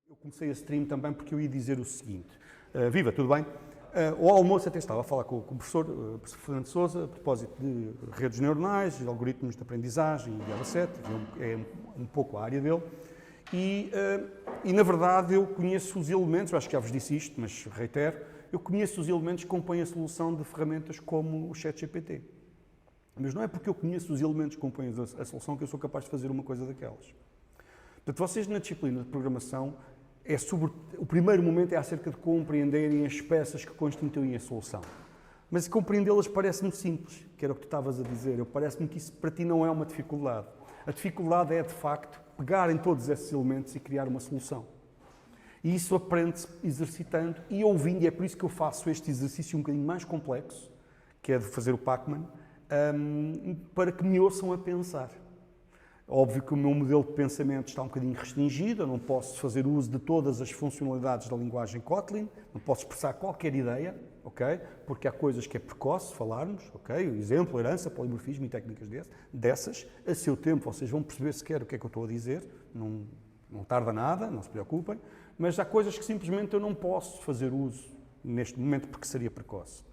Eu comecei a stream também porque eu ia dizer o seguinte. Viva, tudo bem? Ao almoço até estava a falar com o professor Fernando Sousa a propósito de redes neuronais, de algoritmos de aprendizagem e de L7, é um pouco a área dele. E na verdade eu conheço os elementos, eu acho que já vos disse isto, mas reitero, eu conheço os elementos que compõem a solução de ferramentas como o ChatGPT. Mas não é porque eu conheço os elementos que compõem a solução que eu sou capaz de fazer uma coisa daquelas. Portanto, vocês na disciplina de programação, o primeiro momento é acerca de compreenderem as peças que constituem a solução. Mas compreendê-las parece-me simples, que era o que tu estavas a dizer. Parece-me que isso para ti não é uma dificuldade. A dificuldade é, de facto, pegar em todos esses elementos e criar uma solução. E isso aprende-se exercitando e ouvindo, e é por isso que eu faço este exercício um bocadinho mais complexo, que é de fazer o Pacman, para que me ouçam a pensar. Óbvio que o meu modelo de pensamento está um bocadinho restringido, eu não posso fazer uso de todas as funcionalidades da linguagem Kotlin, não posso expressar qualquer ideia, ok? Porque há coisas que é precoce falarmos, ok? O exemplo, herança, polimorfismo e técnicas dessas. A seu tempo vocês vão perceber sequer o que é que eu estou a dizer, não tarda nada, não se preocupem, mas há coisas que simplesmente eu não posso fazer uso neste momento porque seria precoce.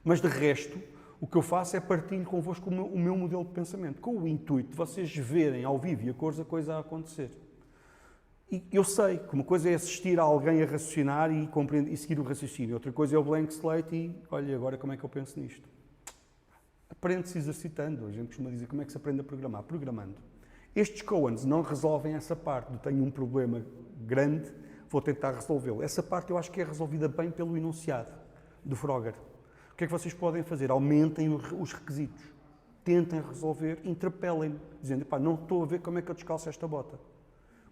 Mas de resto, o que eu faço é partilho convosco o meu modelo de pensamento, com o intuito de vocês verem ao vivo e a cores a coisa a acontecer. E eu sei que uma coisa é assistir a alguém a raciocinar e compreender e seguir o raciocínio, outra coisa é o blank slate e, olha, agora como é que eu penso nisto? Aprende-se exercitando, a gente costuma dizer como é que se aprende a programar? Programando. Estes Coens não resolvem essa parte, tenho um problema grande, vou tentar resolvê-lo. Essa parte eu acho que é resolvida bem pelo enunciado do Frogger. O que é que vocês podem fazer? Aumentem os requisitos. Tentem resolver, interpelem-me, dizendo, pá, não estou a ver como é que eu descalço esta bota.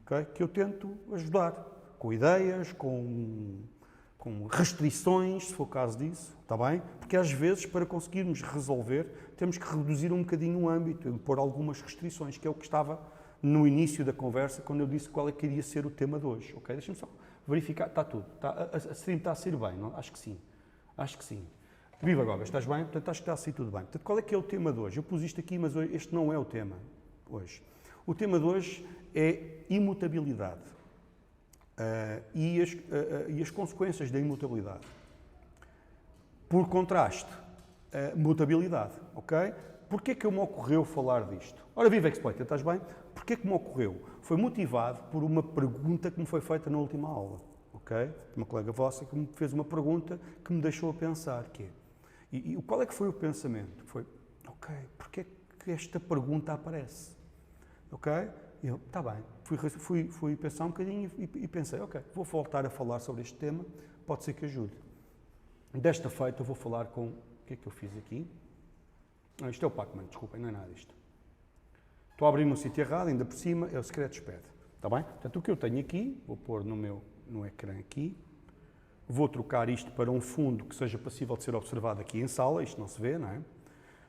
Okay? Que eu tento ajudar, com ideias, com restrições, se for o caso disso, está bem? Porque às vezes, para conseguirmos resolver, temos que reduzir um bocadinho o âmbito, pôr algumas restrições, que é o que estava no início da conversa, quando eu disse qual é que iria ser o tema de hoje. Okay? Deixa-me só verificar, está tudo. A stream está a ser bem, não? Acho que sim. Acho que sim. Viva, Goga, estás bem? Portanto, acho que está a sair tudo bem. Portanto, qual é que é o tema de hoje? Eu pus isto aqui, mas este não é o tema hoje. O tema de hoje é imutabilidade e as consequências da imutabilidade. Por contraste, mutabilidade, ok? Porquê que me ocorreu falar disto? Ora, viva Exploiter, estás bem? Porquê que me ocorreu? Foi motivado por uma pergunta que me foi feita na última aula, ok? Uma colega vossa que me fez uma pergunta que me deixou a pensar, que é, e qual é que foi o pensamento? Foi, ok, porquê que esta pergunta aparece? Ok? E eu, está bem, fui pensar um bocadinho e pensei, ok, vou voltar a falar sobre este tema, pode ser que ajude. Desta feita eu vou falar com, o que é que eu fiz aqui? Isto é o Pacman, desculpem, não é nada isto. Estou a abrir no sítio errado, ainda por cima, é o Scratchpad, está bem? Portanto, o que eu tenho aqui, vou pôr no ecrã aqui, vou trocar isto para um fundo que seja passível de ser observado aqui em sala, isto não se vê, não é?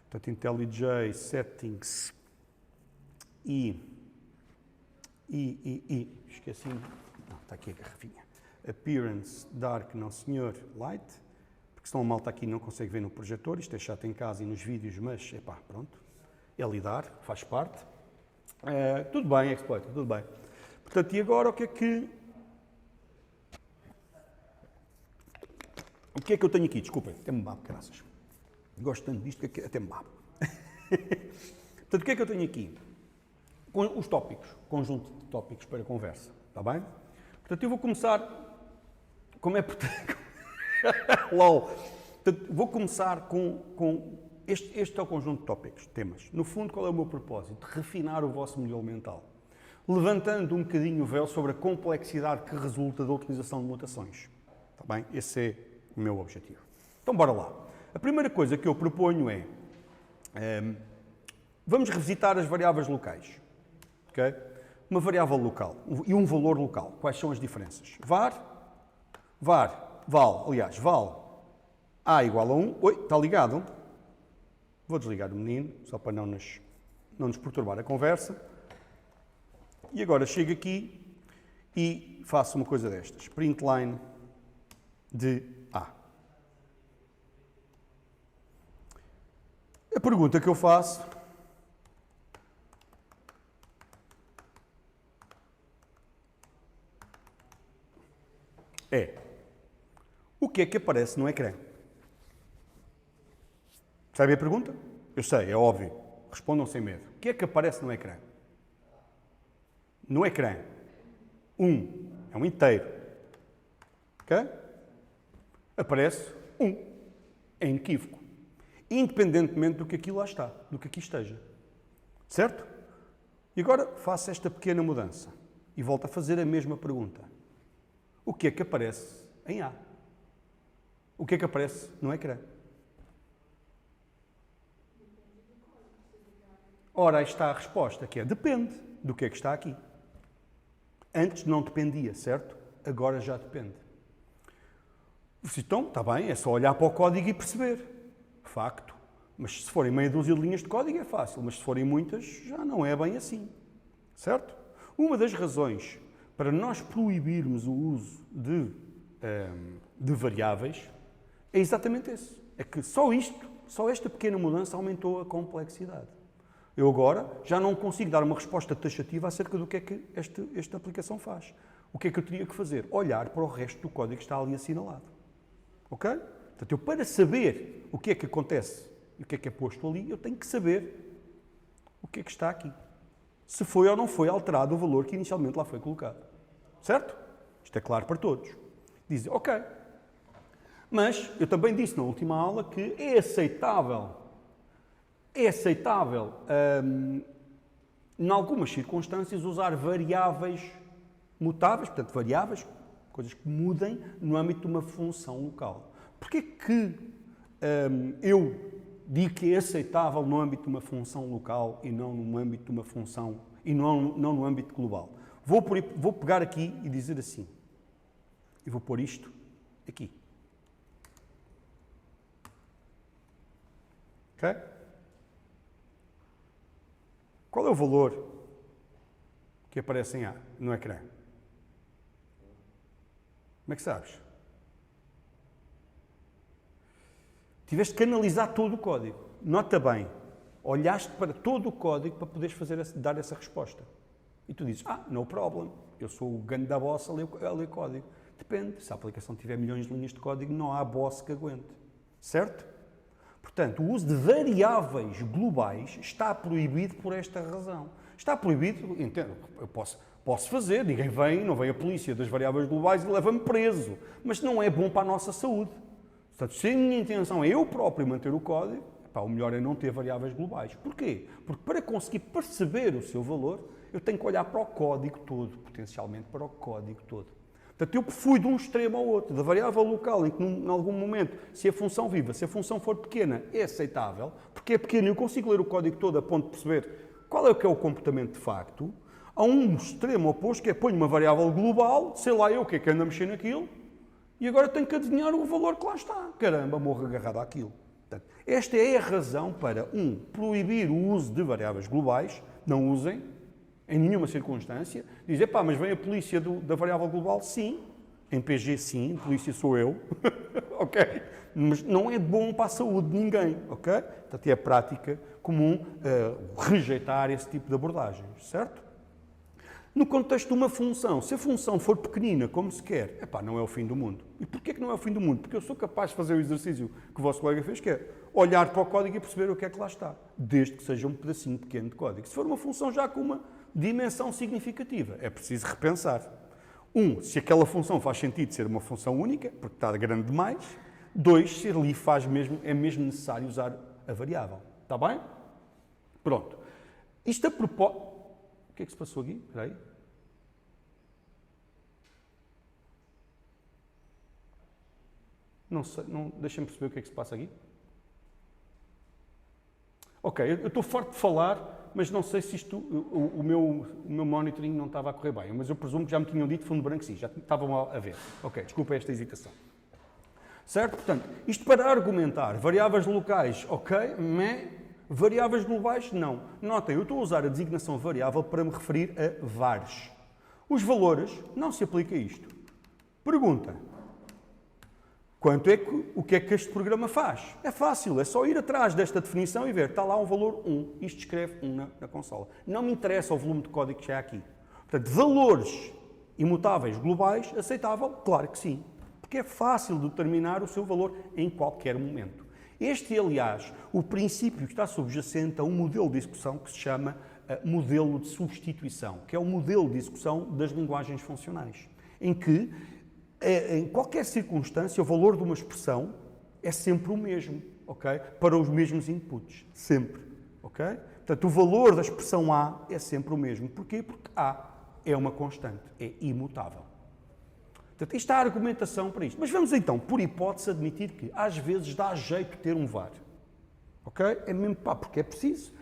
Portanto, IntelliJ, Settings esqueci, não, está aqui a garrafinha. Appearance, Dark, não senhor, Light, porque senão a malta aqui não consegue ver no projetor, isto é chato em casa e nos vídeos, mas, epá, pronto, é lidar, faz parte. Tudo bem, Exploiter, tudo bem. Portanto, e agora o que é que eu tenho aqui? Desculpem, até me babo, graças. Gosto tanto disto que até me babo. Portanto, o que é que eu tenho aqui? Os tópicos, conjunto de tópicos para conversa, está bem? Portanto, eu vou começar, como é portanto, LOL. Portanto, vou começar com este é o conjunto de tópicos, temas. No fundo, qual é o meu propósito? Refinar o vosso modelo mental, levantando um bocadinho o véu sobre a complexidade que resulta da utilização de mutações, está bem? Esse é o meu objetivo. Então, bora lá. A primeira coisa que eu proponho é, vamos revisitar as variáveis locais. Okay? Uma variável local e um valor local. Quais são as diferenças? Val A igual a 1. Oi, está ligado? Vou desligar o menino, só para não nos perturbar a conversa. E agora chego aqui e faço uma coisa destas. Println de A. A pergunta que eu faço é: o que é que aparece no ecrã? Sabe a pergunta? Eu sei, é óbvio. Respondam sem medo. O que é que aparece no ecrã? No ecrã, é um inteiro. Ok? Aparece 1. É inequívoco. Independentemente do que aqui lá está, do que aqui esteja. Certo? E agora faço esta pequena mudança e volto a fazer a mesma pergunta. O que é que aparece em A? O que é que aparece no ecrã? Ora, aí está a resposta, que é depende do que é que está aqui. Antes não dependia, certo? Agora já depende. Então, está bem, é só olhar para o código e perceber. Facto. Mas se forem meia dúzia de linhas de código é fácil, mas se forem muitas, já não é bem assim. Certo? Uma das razões para nós proibirmos o uso de variáveis é exatamente esse. É que só esta pequena mudança aumentou a complexidade. Eu agora já não consigo dar uma resposta taxativa acerca do que é que esta aplicação faz. O que é que eu teria que fazer? Olhar para o resto do código que está ali assinalado. Ok? Portanto, eu para saber o que é que acontece e o que é posto ali, eu tenho que saber o que é que está aqui. Se foi ou não foi alterado o valor que inicialmente lá foi colocado. Certo? Isto é claro para todos. Dizem, ok. Mas eu também disse na última aula que é aceitável, em algumas circunstâncias, usar variáveis mutáveis, portanto, variáveis, coisas que mudem no âmbito de uma função local. Porquê que eu digo que é aceitável no âmbito de uma função local e não no âmbito de uma função, e não no âmbito global? Vou pegar aqui e dizer assim, e vou pôr isto aqui. Ok? Qual é o valor que aparece em A, no ecrã? Como é que sabes? Tiveste que analisar todo o código. Nota bem, olhaste para todo o código para poderes dar essa resposta. E tu dizes, no problem, eu sou o ganda da boss a ler código. Depende, se a aplicação tiver milhões de linhas de código, não há boss que aguente. Certo? Portanto, o uso de variáveis globais está proibido por esta razão. Está proibido, entendo, eu posso fazer, não vem a polícia das variáveis globais e leva-me preso. Mas não é bom para a nossa saúde. Portanto, se a minha intenção é eu próprio manter o código, o melhor é não ter variáveis globais. Porquê? Porque para conseguir perceber o seu valor, eu tenho que olhar para o código todo, potencialmente para o código todo. Portanto, eu fui de um extremo ao outro, da variável local, em que em algum momento, se a função viva, se a função for pequena, é aceitável, porque é pequena e eu consigo ler o código todo a ponto de perceber qual é o comportamento de facto, a um extremo oposto, que é ponho uma variável global, sei lá eu o que é que anda a mexer naquilo, e agora tenho que adivinhar o valor que lá está. Caramba, morro agarrado àquilo. Portanto, esta é a razão para, proibir o uso de variáveis globais, não usem, em nenhuma circunstância, dizer, mas vem a polícia da variável global? Sim. Em PG, sim. Polícia sou eu. Ok? Mas não é bom para a saúde de ninguém. Ok? Portanto, é prática comum rejeitar esse tipo de abordagens. Certo? No contexto de uma função, se a função for pequenina, como se quer, não é o fim do mundo. E porquê que não é o fim do mundo? Porque eu sou capaz de fazer o exercício que o vosso colega fez, que é olhar para o código e perceber o que é que lá está. Desde que seja um pedacinho pequeno de código. Se for uma função já com uma dimensão significativa, é preciso repensar. Se aquela função faz sentido ser uma função única, porque está grande demais. 2, se ali é mesmo necessário usar a variável. Está bem? Pronto. Isto a propósito... O que é que se passou aqui? Espera aí. Não sei, deixa-me perceber o que é que se passa aqui. Ok, eu estou farto de falar, mas não sei se isto, o meu monitoring não estava a correr bem, mas eu presumo que já me tinham dito fundo branco, sim, já estavam a ver. Ok, desculpa esta hesitação. Certo? Portanto, isto para argumentar variáveis locais, ok, variáveis globais, não. Notem, eu estou a usar a designação variável para me referir a vars. Os valores, não se aplica a isto. Pergunta. O que é que este programa faz? É fácil, é só ir atrás desta definição e ver, está lá um valor 1, isto escreve 1 na consola. Não me interessa o volume de código que já há aqui. Portanto, valores imutáveis globais, aceitável? Claro que sim, porque é fácil determinar o seu valor em qualquer momento. Este, aliás, o princípio que está subjacente a um modelo de execução que se chama modelo de substituição, que é o modelo de execução das linguagens funcionais, em que, em qualquer circunstância, o valor de uma expressão é sempre o mesmo, ok? Para os mesmos inputs, sempre, ok? Portanto, o valor da expressão A é sempre o mesmo. Porquê? Porque A é uma constante, é imutável. Portanto, isto é a argumentação para isto. Mas vamos então, por hipótese, admitir que às vezes dá jeito de ter um var. Ok? É mesmo porque é preciso,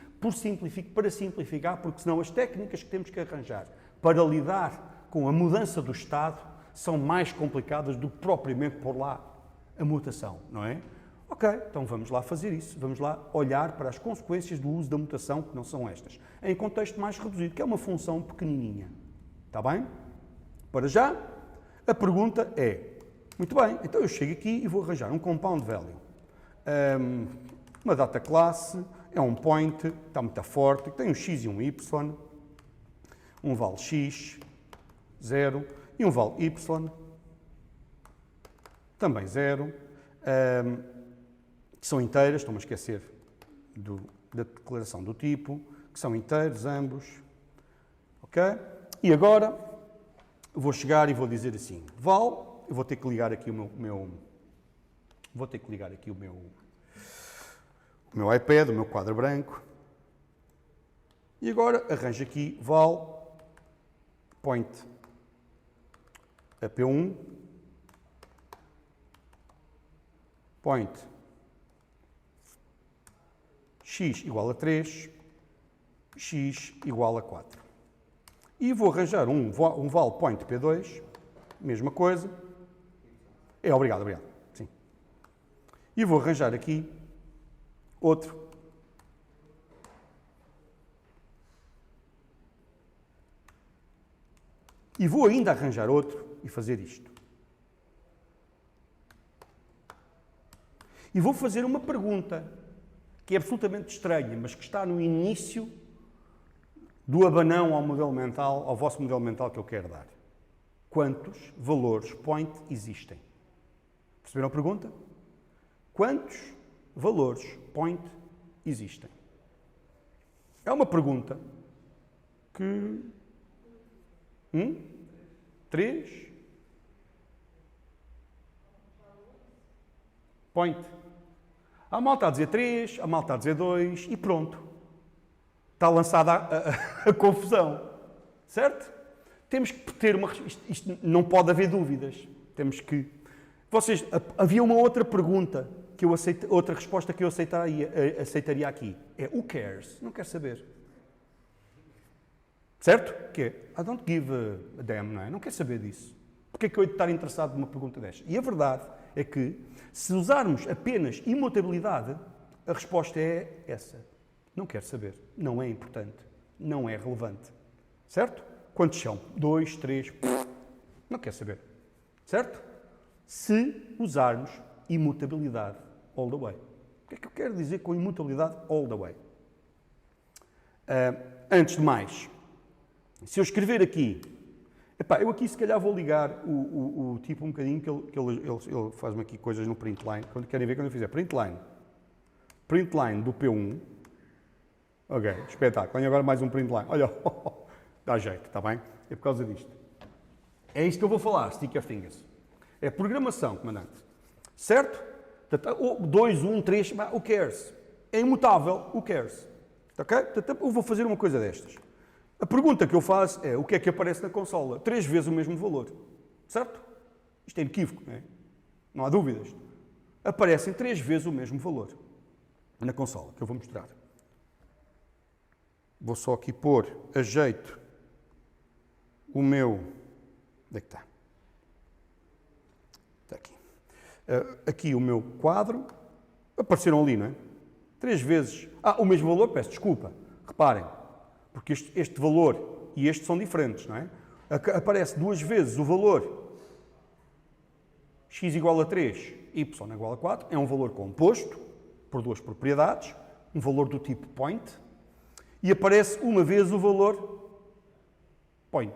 para simplificar, porque senão as técnicas que temos que arranjar para lidar com a mudança do estado são mais complicadas do que propriamente pôr lá a mutação, não é? Ok, então vamos lá fazer isso. Vamos lá olhar para as consequências do uso da mutação, que não são estas, em contexto mais reduzido, que é uma função pequenininha. Está bem? Para já, a pergunta é, muito bem, então eu chego aqui e vou arranjar um compound value. Uma data classe, é um point, está muito forte, tem um x e um y, um val x, 0, e um val y, também 0, que são inteiras, estou-me a esquecer da declaração do tipo, que são inteiros ambos, ok? E agora vou chegar e vou dizer assim, val, eu vou ter que ligar aqui o meu iPad, o meu quadro branco, e agora arranjo aqui val point a P1 point x igual a 3, x igual a 4. E vou arranjar um val point P2, mesma coisa. Obrigado. Sim. E vou arranjar aqui outro. E vou ainda arranjar outro e fazer isto. E vou fazer uma pergunta que é absolutamente estranha, mas que está no início do abanão ao modelo mental, ao vosso modelo mental que eu quero dar. Quantos valores point existem? Perceberam a pergunta? Quantos valores point existem? É uma pergunta que... 3? Point. A malta a dizer 3, a malta a dizer 2 e pronto. Está lançada a confusão. Certo? Temos que ter uma... Isto não pode haver dúvidas. Temos que... Havia uma outra pergunta, outra resposta que eu aceitaria aqui. É who cares? Não quer saber. Certo? Que é, I don't give a damn, não é? Não quer saber disso. Porquê é que eu hei de estar interessado numa pergunta desta? E a verdade é que, se usarmos apenas imutabilidade, a resposta é essa. Não quero saber. Não é importante. Não é relevante. Certo? Quantos são? 2, 3... Não quero saber. Certo? Se usarmos imutabilidade all the way. O que é que eu quero dizer com imutabilidade all the way? Antes de mais, se eu escrever aqui... eu aqui se calhar vou ligar o tipo um bocadinho, que ele faz-me aqui coisas no printline. Quando querem ver, quando eu fizer printline do P1, ok, espetáculo. Tenho agora mais um printline. Olha, dá jeito, está bem? É por causa disto. É isto que eu vou falar, stick your fingers. É programação, comandante. Certo? 2, 1, 3, who cares? É imutável, who cares? Ok? Eu vou fazer uma coisa destas. A pergunta que eu faço é, o que é que aparece na consola? 3 vezes o mesmo valor. Certo? Isto é inequívoco, não é? Não há dúvidas. Aparecem 3 vezes o mesmo valor na consola, que eu vou mostrar. Vou só aqui pôr a jeito o meu... Onde é que está? Está aqui. Aqui o meu quadro. Apareceram ali, não é? 3 vezes... o mesmo valor, peço desculpa. Reparem. Porque este valor e este são diferentes, não é? Aparece 2 vezes o valor x igual a 3, y igual a 4, é um valor composto por 2 propriedades, um valor do tipo point, e aparece uma vez o valor point.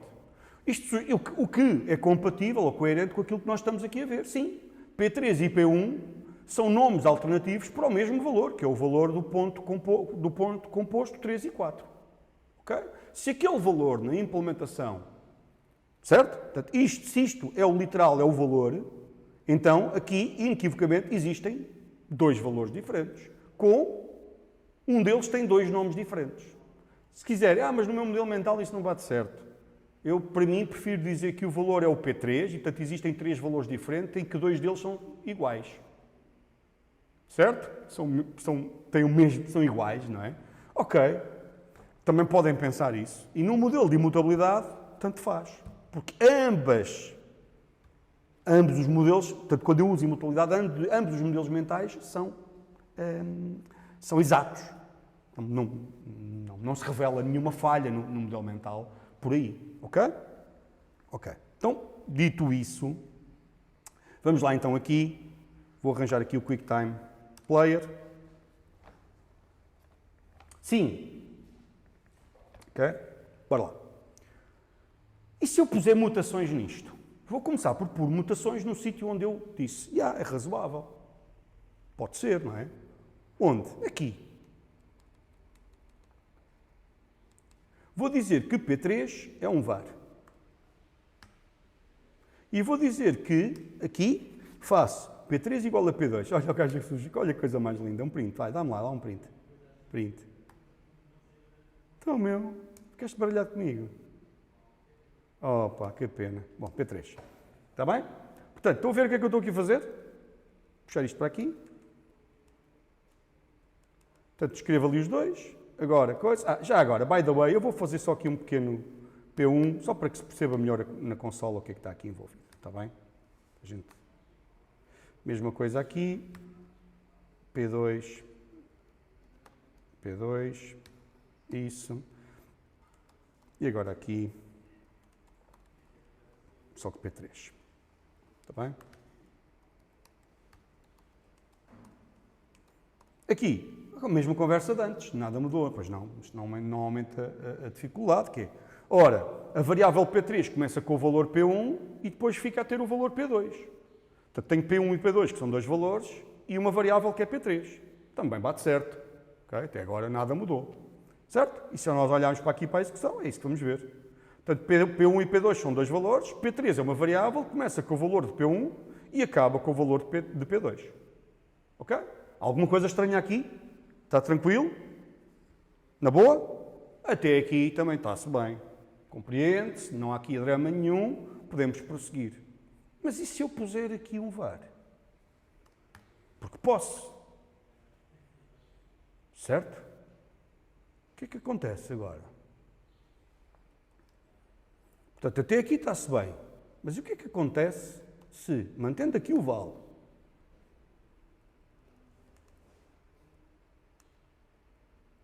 O que é compatível ou coerente com aquilo que nós estamos aqui a ver. Sim, P3 e P1 são nomes alternativos para o mesmo valor, que é o valor do ponto composto 3 e 4. Okay? Se aquele valor na implementação, certo? Portanto, se isto é o literal, é o valor, então aqui, inequivocamente, existem dois valores diferentes, com um deles tem dois nomes diferentes. Se quiserem, mas no meu modelo mental isso não bate certo. Eu, para mim, prefiro dizer que o valor é o P3, e portanto existem três valores diferentes, em que dois deles são iguais. Certo? Têm o mesmo, são iguais, não é? Ok. Também podem pensar isso. E no modelo de imutabilidade, tanto faz. Porque ambos os modelos, portanto, quando eu uso imutabilidade, ambos os modelos mentais são exatos. Não se revela nenhuma falha no modelo mental por aí. Ok? Ok. Então, dito isso, vamos lá então aqui. Vou arranjar aqui o QuickTime Player. Sim. Ok? Bora lá. E se eu puser mutações nisto? Vou começar por pôr mutações no sítio onde eu disse, é razoável. Pode ser, não é? Onde? Aqui. Vou dizer que P3 é um var. E vou dizer que, aqui, faço P3 igual a P2. Olha o gajo que surge. Olha que coisa mais linda. Um print. Vai, dá-me lá, dá um print. Print. Então, ficaste baralhado comigo. Opa, que pena. Bom, P3. Está bem? Portanto, estão a ver o que é que eu estou aqui a fazer? Puxar isto para aqui. Portanto, escrevo ali os dois. Agora, já agora, by the way, eu vou fazer só aqui um pequeno P1, só para que se perceba melhor na consola o que é que está aqui envolvido. Está bem? Mesma coisa aqui. P2. P2. Isso. E agora aqui. Só que P3. Está bem? Aqui, a mesma conversa de antes, nada mudou, pois não, isto não aumenta a dificuldade, que é, ora, a variável P3 começa com o valor P1 e depois fica a ter o valor P2. Portanto, tenho P1 e P2, que são dois valores, e uma variável que é P3. Também bate certo. Okay? Até agora nada mudou. Certo? E se nós olharmos para aqui para a execução, é isso que vamos ver. Portanto, P1 e P2 são dois valores, P3 é uma variável, começa com o valor de P1 e acaba com o valor de P2. Ok? Alguma coisa estranha aqui? Está tranquilo? Na boa? Até aqui também está-se bem. Compreende-se, não há aqui drama nenhum, podemos prosseguir. Mas e se eu puser aqui um var? Porque posso. Certo? O que é que acontece agora? Portanto, até aqui está-se bem. Mas e o que é que acontece se, mantendo aqui o val,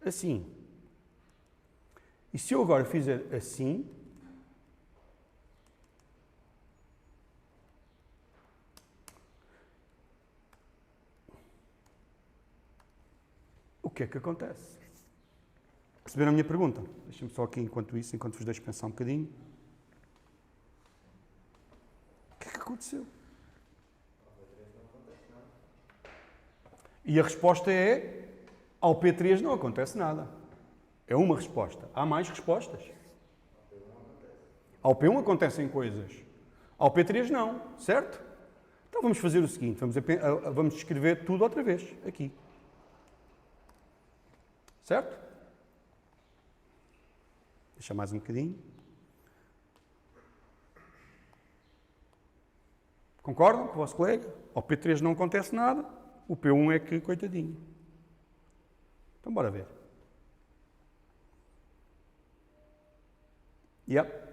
assim, e se eu agora fizer assim, o que é que acontece? Perceberam a minha pergunta? Deixem-me só aqui, enquanto vos deixo pensar um bocadinho. O que é que aconteceu? E a resposta é, ao P3 não acontece nada. É uma resposta. Há mais respostas. Ao P1 acontecem coisas. Ao P3 não, certo? Então vamos fazer o seguinte, vamos escrever tudo outra vez, aqui. Certo? Deixa mais um bocadinho. Concordam com o vosso colega? Ao P3 não acontece nada, o P1 é que, coitadinho. Então, bora ver.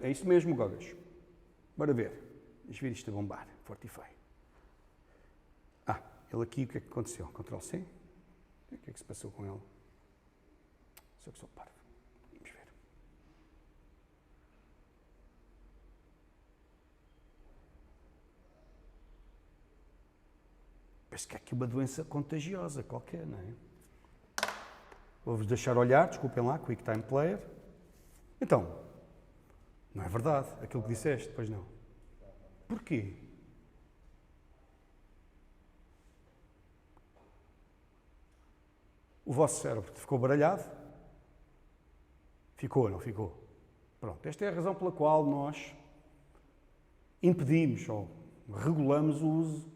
É isso mesmo, Gogas. Bora ver. Deixa eu ver isto a bombar. Fortify. Ele aqui, o que é que aconteceu? Ctrl C. O que é que se passou com ele? Só que sou parvo. Vamos ver. Parece que há aqui uma doença contagiosa qualquer, não é? Vou-vos deixar olhar, desculpem lá, QuickTime Player. Então, Não é verdade aquilo que disseste, pois não. Porquê? O vosso cérebro ficou baralhado? Ficou ou não ficou? Pronto, esta é a razão pela qual nós impedimos ou regulamos o uso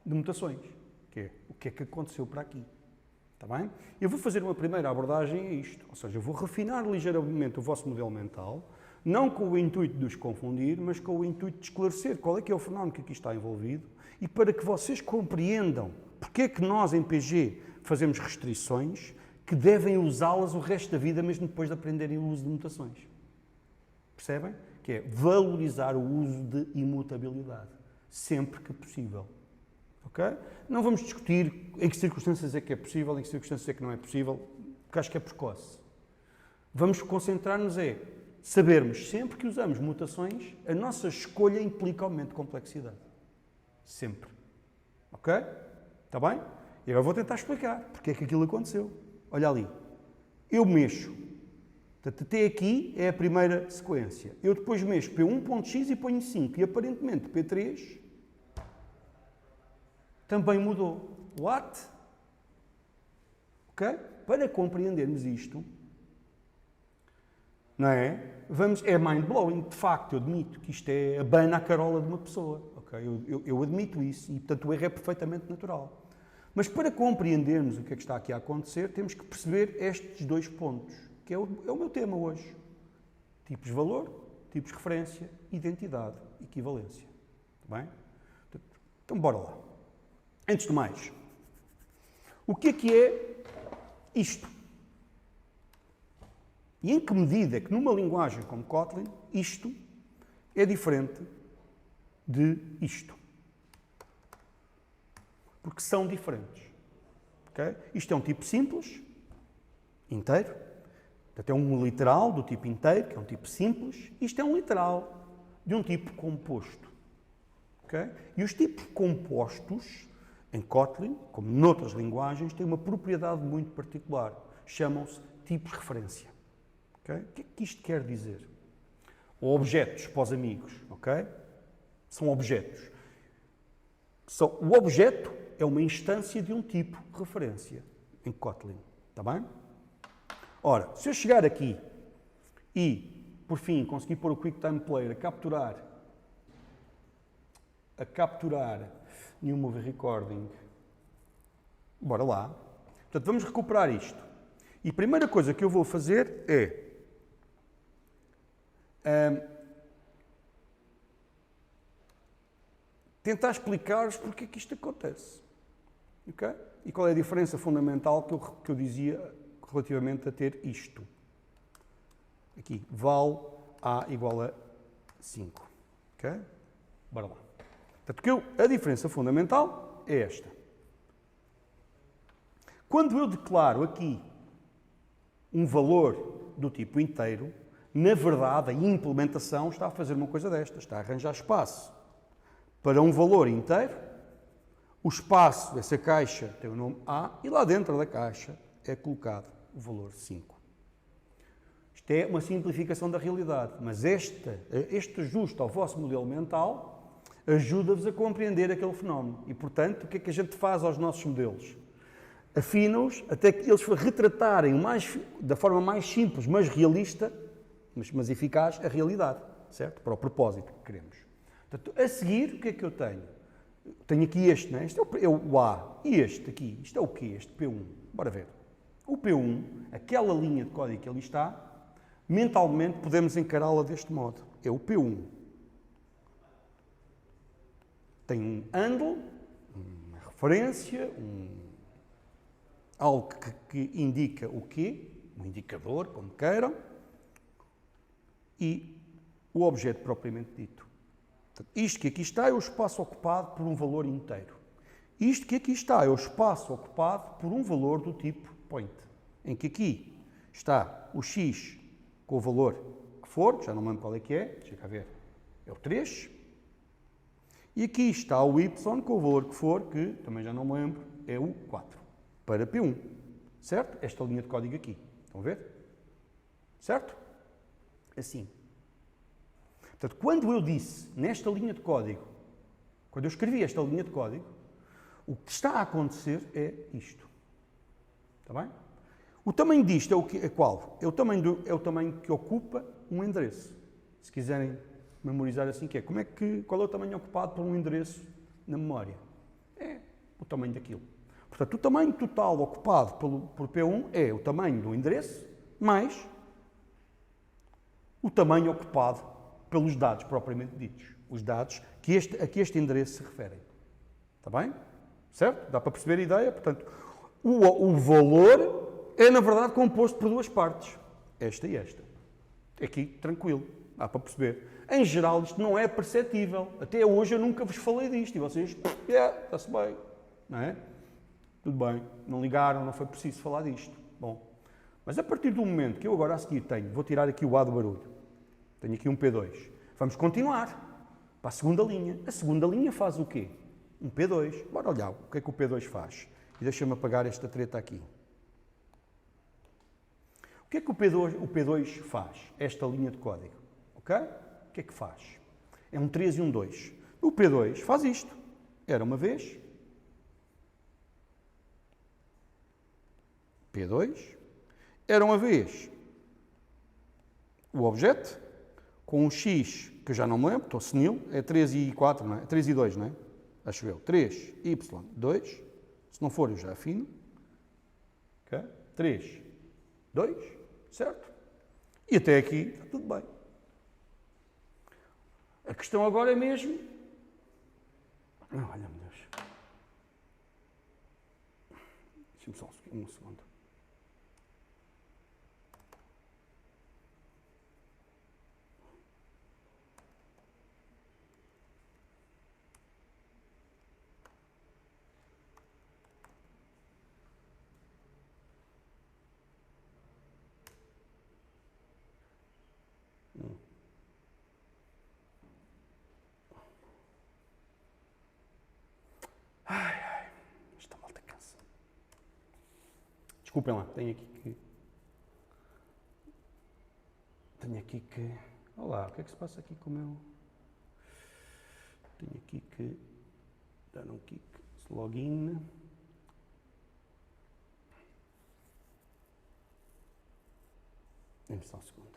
de mutações. Que é, o que é que aconteceu para aqui? Está bem? Eu vou fazer uma primeira abordagem a isto, ou seja, eu vou refinar ligeiramente o vosso modelo mental, não com o intuito de os confundir, mas com o intuito de esclarecer qual é que é o fenómeno que aqui está envolvido e para que vocês compreendam porque é que nós, em PG, fazemos restrições que devem usá-las o resto da vida, mesmo depois de aprenderem o uso de mutações. Percebem? Que é valorizar o uso de imutabilidade, sempre que possível. Okay? Não vamos discutir em que circunstâncias é que é possível, em que circunstâncias é que não é possível, porque acho que é precoce. Vamos concentrar-nos em sabermos, sempre que usamos mutações, a nossa escolha implica aumento de complexidade. Sempre. Ok? Está bem? E agora vou tentar explicar porque é que aquilo aconteceu. Olha ali. Eu mexo. Portanto, até aqui é a primeira sequência. Eu depois mexo P1.x e ponho 5. E aparentemente P3 também mudou. What? Ok? Para compreendermos isto, não é? É mind-blowing. De facto, eu admito que isto é a bana à carola de uma pessoa. Okay? Eu admito isso e, portanto, o erro é perfeitamente natural. Mas para compreendermos o que é que está aqui a acontecer, temos que perceber estes dois pontos, que é o meu tema hoje. Tipos de valor, tipos de referência, identidade, equivalência. Está bem? Então, bora lá. Antes de mais, o que é isto? E em que medida é que numa linguagem como Kotlin, isto é diferente de isto? Porque são diferentes. Okay? Isto é um tipo simples, inteiro. Portanto, é um literal do tipo inteiro, que é um tipo simples. Isto é um literal de um tipo composto. Okay? E os tipos compostos, em Kotlin, como noutras linguagens, têm uma propriedade muito particular. Chamam-se tipos de referência. Okay? O que é que isto quer dizer? Ou objetos para os amigos. Okay? São objetos. O objeto é uma instância de um tipo de referência em Kotlin. Está bem? Ora, se eu chegar aqui e, por fim, conseguir pôr o QuickTime Player a capturar New Movie Recording, bora lá. Portanto, vamos recuperar isto. E a primeira coisa que eu vou fazer é tentar explicar-vos porque é que isto acontece. Okay? E qual é a diferença fundamental que eu dizia relativamente a ter isto. Aqui, val A igual a 5. Ok? Bora lá. Portanto, a diferença fundamental é esta. Quando eu declaro aqui um valor do tipo inteiro, na verdade, a implementação está a fazer uma coisa destas, está a arranjar espaço para um valor inteiro. O espaço dessa caixa tem o nome A e lá dentro da caixa é colocado o valor 5. Isto é uma simplificação da realidade, mas este ajuste ao vosso modelo mental ajuda-vos a compreender aquele fenómeno. E, portanto, o que é que a gente faz aos nossos modelos? Afina-os até que eles retratarem da forma mais simples, mas realista, mas eficaz, a realidade, certo? Para o propósito que queremos. Portanto, a seguir, o que é que eu tenho? Tenho aqui este, não é? Este é o A. E este aqui, isto é o quê? Este P1. Bora ver. O P1, aquela linha de código que ali está, mentalmente podemos encará-la deste modo. É o P1. Tem um handle, uma referência, algo que indica o quê? Um indicador, como queiram. E o objeto propriamente dito. Isto que aqui está é o espaço ocupado por um valor inteiro. Isto que aqui está é o espaço ocupado por um valor do tipo point, em que aqui está o x com o valor que for, já não me lembro qual é que é, deixa cá ver, é o 3, e aqui está o y com o valor que for, que também já não me lembro, é o 4, para P1, certo? Esta linha de código aqui, estão a ver? Certo? Assim. Portanto, quando eu disse nesta linha de código, quando eu escrevi esta linha de código, o que está a acontecer é isto. Está bem? O tamanho disto é qual? É o tamanho que ocupa um endereço. Se quiserem memorizar assim, que é qual é o tamanho ocupado por um endereço na memória? É o tamanho daquilo. Portanto, o tamanho total ocupado por P1 é o tamanho do endereço mais o tamanho ocupado pelos dados propriamente ditos. Os dados a que este endereço se referem. Está bem? Certo? Dá para perceber a ideia? Portanto, o valor é, na verdade, composto por duas partes. Esta e esta. Aqui, tranquilo. Dá para perceber. Em geral, isto não é perceptível. Até hoje eu nunca vos falei disto. E vocês, está-se bem. Não é? Tudo bem. Não ligaram, não foi preciso falar disto. Bom. Mas a partir do momento que eu agora a seguir vou tirar aqui o A do barulho. Tenho aqui um P2. Vamos continuar para a segunda linha. A segunda linha faz o quê? Um P2. Bora olhar o que é que o P2 faz. E deixa-me apagar esta treta aqui. O que é que o P2 faz? Esta linha de código. Ok? O que é que faz? É um 3 e um 2. O P2 faz isto. Era uma vez. P2. Era uma vez o objeto com um X, que eu já não me lembro, estou senil, é 3 e 4, não é? 3 e 2, não é? Acho eu. 3, Y, 2. Se não for, eu já afino. Ok? 3, 2, certo? E até aqui está tudo bem. A questão agora é mesmo... Não, olha-me Deus. Deixa-me só um segundo. Esta malta cansa. Desculpem lá, tenho aqui que... Olá, o que é que se passa aqui com o meu... Tenho aqui que dar um kick, login. Dê-me só um segundo.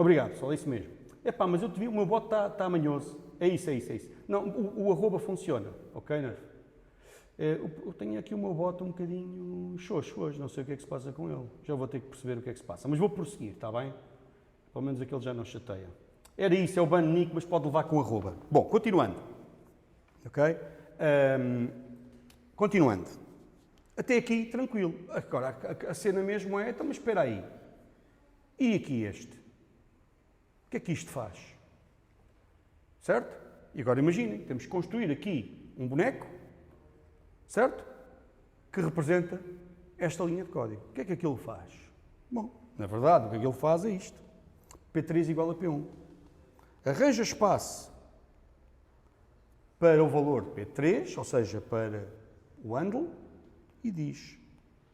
Obrigado, pessoal, é isso mesmo. Epá, mas eu te vi, o meu bot está manhoso. É isso. Não, o arroba funciona, ok, Nerf? Eu tenho aqui o meu bot um bocadinho xoxo hoje, não sei o que é que se passa com ele. Já vou ter que perceber o que é que se passa. Mas vou prosseguir, está bem? Pelo menos aquele já não chateia. Era isso, é o ban nick, mas pode levar com arroba. Bom, continuando. Ok? Continuando. Até aqui, tranquilo. Agora, a cena mesmo é, então, mas espera aí. E aqui este? O que é que isto faz? Certo? E agora imaginem, temos que construir aqui um boneco, certo? Que representa esta linha de código. O que é que aquilo faz? Bom, na verdade, o que aquilo faz é isto. P3 igual a P1. Arranja espaço para o valor de P3, ou seja, para o handle, e diz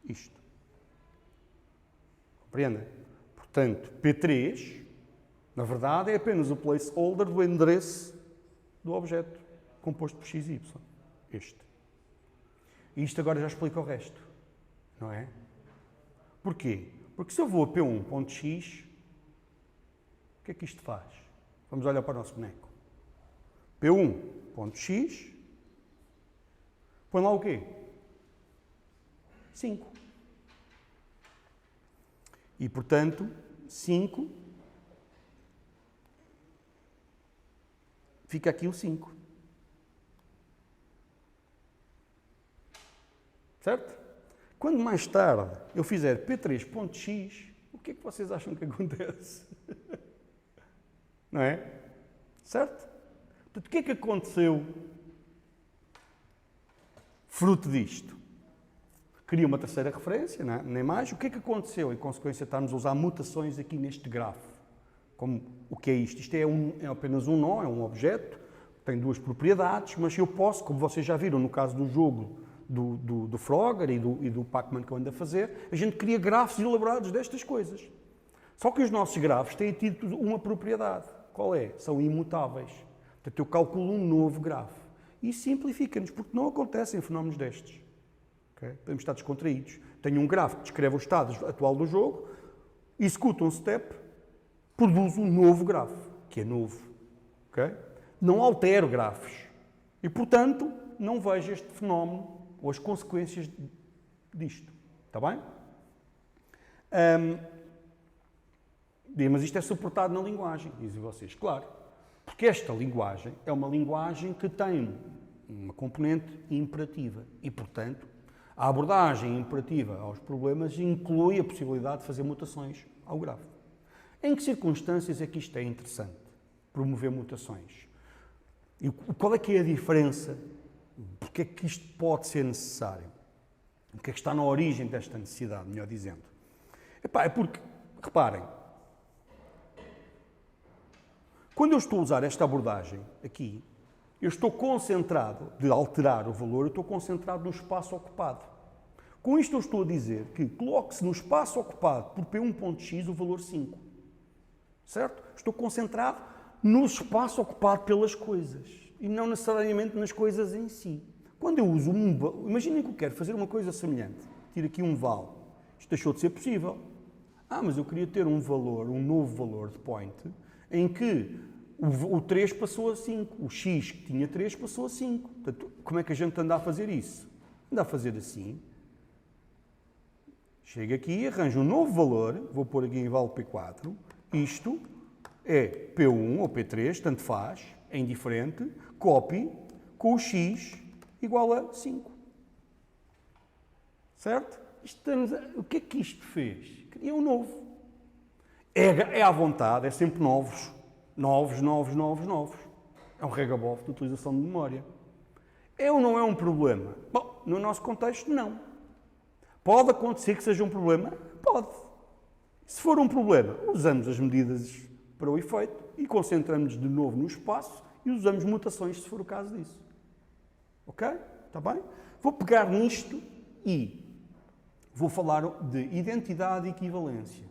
isto. Compreendem? Portanto, P3, na verdade, é apenas o placeholder do endereço do objeto, composto por XY. Este. E isto agora já explica o resto. Não é? Porquê? Porque se eu vou a P1.x, o que é que isto faz? Vamos olhar para o nosso boneco. P1.x, põe lá o quê? 5. E, portanto, 5, fica aqui o 5. Certo? Quando mais tarde eu fizer P3.x, o que é que vocês acham que acontece? Não é? Certo? Portanto, o que é que aconteceu fruto disto? Cria uma terceira referência, não é? Nem mais. O que é que aconteceu? Em consequência, estamos a usar mutações aqui neste grafo. Como, o que é isto? Isto é apenas um nó, é um objeto, tem duas propriedades, mas eu posso, como vocês já viram no caso do jogo do Frogger e do Pac-Man que eu ando a fazer, a gente cria grafos elaborados destas coisas. Só que os nossos grafos têm tido uma propriedade. Qual é? São imutáveis. Portanto, eu calculo um novo grafo. E simplifica-nos, porque não acontecem fenómenos destes. Okay? Podemos estar descontraídos. Tenho um grafo que descreve o estado atual do jogo, executa um step, produz um novo grafo, que é novo. Okay? Não altero grafos. E, portanto, não vejo este fenómeno ou as consequências disto. Está bem? Mas isto é suportado na linguagem, dizem vocês. Claro, porque esta linguagem é uma linguagem que tem uma componente imperativa e, portanto, a abordagem imperativa aos problemas inclui a possibilidade de fazer mutações ao grafo. Em que circunstâncias é que isto é interessante? Promover mutações. E qual é que é a diferença? Porque é que isto pode ser necessário? O que é que está na origem desta necessidade, melhor dizendo? É porque, reparem, quando eu estou a usar esta abordagem aqui, eu estou concentrado, de alterar o valor, eu estou concentrado no espaço ocupado. Com isto eu estou a dizer que coloque-se no espaço ocupado por P1.x o valor 5. Certo? Estou concentrado no espaço ocupado pelas coisas e não necessariamente nas coisas em si. Quando eu uso imaginem que eu quero fazer uma coisa semelhante. Tiro aqui um val. Isto deixou de ser possível. Mas eu queria ter um valor, um novo valor de point, em que o 3 passou a 5. O x que tinha 3 passou a 5. Portanto, como é que a gente anda a fazer isso? Anda a fazer assim. Chego aqui, arranjo um novo valor, vou pôr aqui em vale P4. Isto é P1 ou P3, tanto faz, é indiferente, copy com o x igual a 5. Certo? O que é que isto fez? Cria um novo. É à vontade, é sempre novos. Novos. É um regabof de utilização de memória. É ou não é um problema? Bom, no nosso contexto, não. Pode acontecer que seja um problema? Pode. Se for um problema, usamos as medidas para o efeito e concentramos-nos de novo no espaço e usamos mutações se for o caso disso. Ok? Está bem? Vou pegar nisto e vou falar de identidade e equivalência.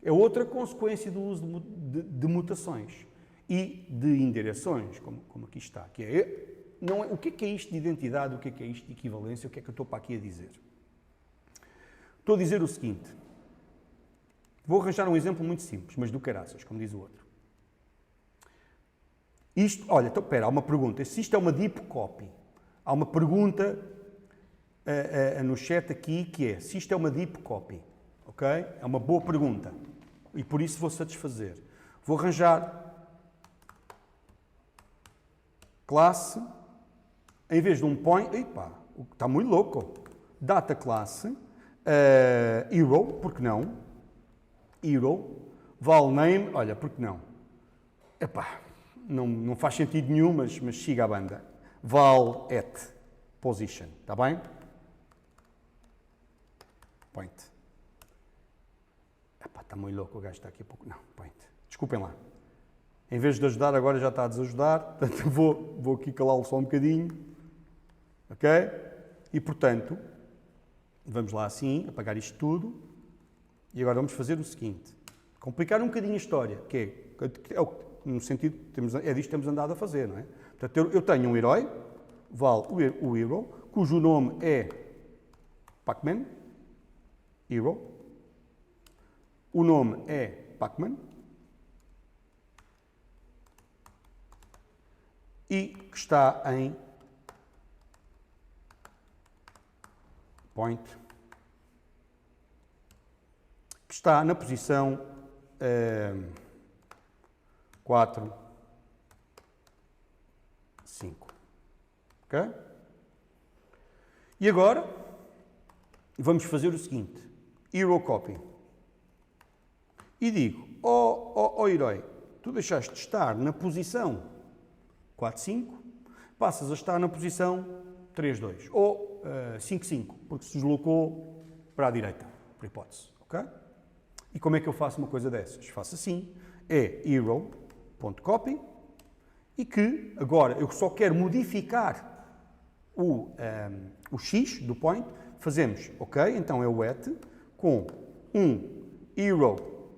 É outra consequência do uso de mutações e de indireções, como aqui está. O que é isto de identidade, o que é isto de equivalência, o que é que eu estou para aqui a dizer? Estou a dizer o seguinte. Vou arranjar um exemplo muito simples, mas do caraças, como diz o outro. Olha, então, espera, há uma pergunta. Se isto é uma deep copy, há uma pergunta no chat aqui que é, se isto é uma deep copy, ok? É uma boa pergunta e por isso vou satisfazer. Vou arranjar classe, em vez de um point, está muito louco, data classe, hero, porque não? Hero, val name, olha, porque não? Não faz sentido nenhum, mas siga a banda. Val at position, está bem? Point. Está muito louco, o gajo está aqui a pouco. Não, point. Desculpem lá. Em vez de ajudar, agora já está a desajudar. Portanto, vou aqui calá-lo só um bocadinho. Ok? E, portanto, vamos lá assim, apagar isto tudo. E agora vamos fazer o seguinte. Complicar um bocadinho a história, que é no sentido, é disto que temos andado a fazer, não é? Portanto, eu tenho um herói, val o hero, cujo nome é Pac-Man, hero. O nome é Pac-Man. E que está em point, que está na posição 4, 5. Ok? E agora vamos fazer o seguinte: hero copy. E digo, herói, tu deixaste de estar na posição 4, 5, passas a estar na posição 3, 2. Ou 5, 5, porque se deslocou para a direita, por hipótese. Ok? E como é que eu faço uma coisa dessas? Faço assim, é hero.copy e que agora eu só quero modificar o x do point, fazemos, ok, então é o at com um hero.at.copy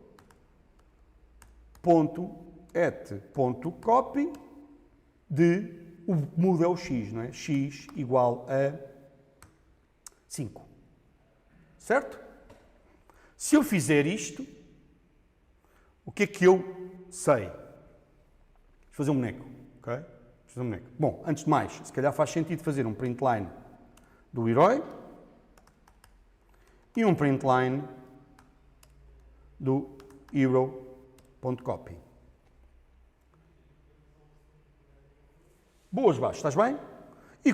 de o muda é o x, não é? X igual a 5. Certo? Se eu fizer isto, o que é que eu sei? Vou fazer um boneco, ok? Vou fazer um boneco. Bom, antes de mais, se calhar faz sentido fazer um print line do herói e um print line do hero.copy. Boas, baixo, estás bem? E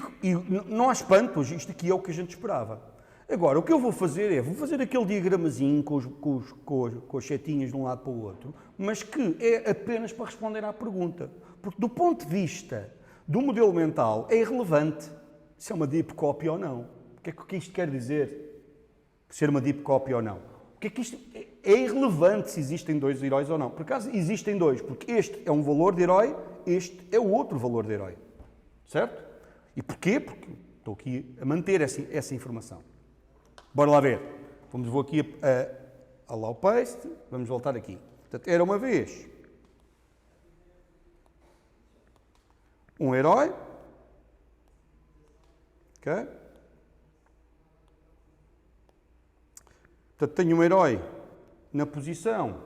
não há espanto, isto aqui é o que a gente esperava. Agora, o que eu vou fazer é, vou fazer aquele diagramazinho com as setinhas de um lado para o outro, mas que é apenas para responder à pergunta. Porque do ponto de vista do modelo mental é irrelevante se é uma deep copy ou não. O que é que isto quer dizer? Ser uma deep copy ou não? O que é que isto é irrelevante se existem dois heróis ou não. Por acaso existem dois, porque este é um valor de herói, este é o outro valor de herói. Certo? E porquê? Porque estou aqui a manter essa informação. Bora lá ver. Vou aqui a allow paste, vamos voltar aqui. Portanto, era uma vez um herói, ok? Portanto, tenho um herói na posição,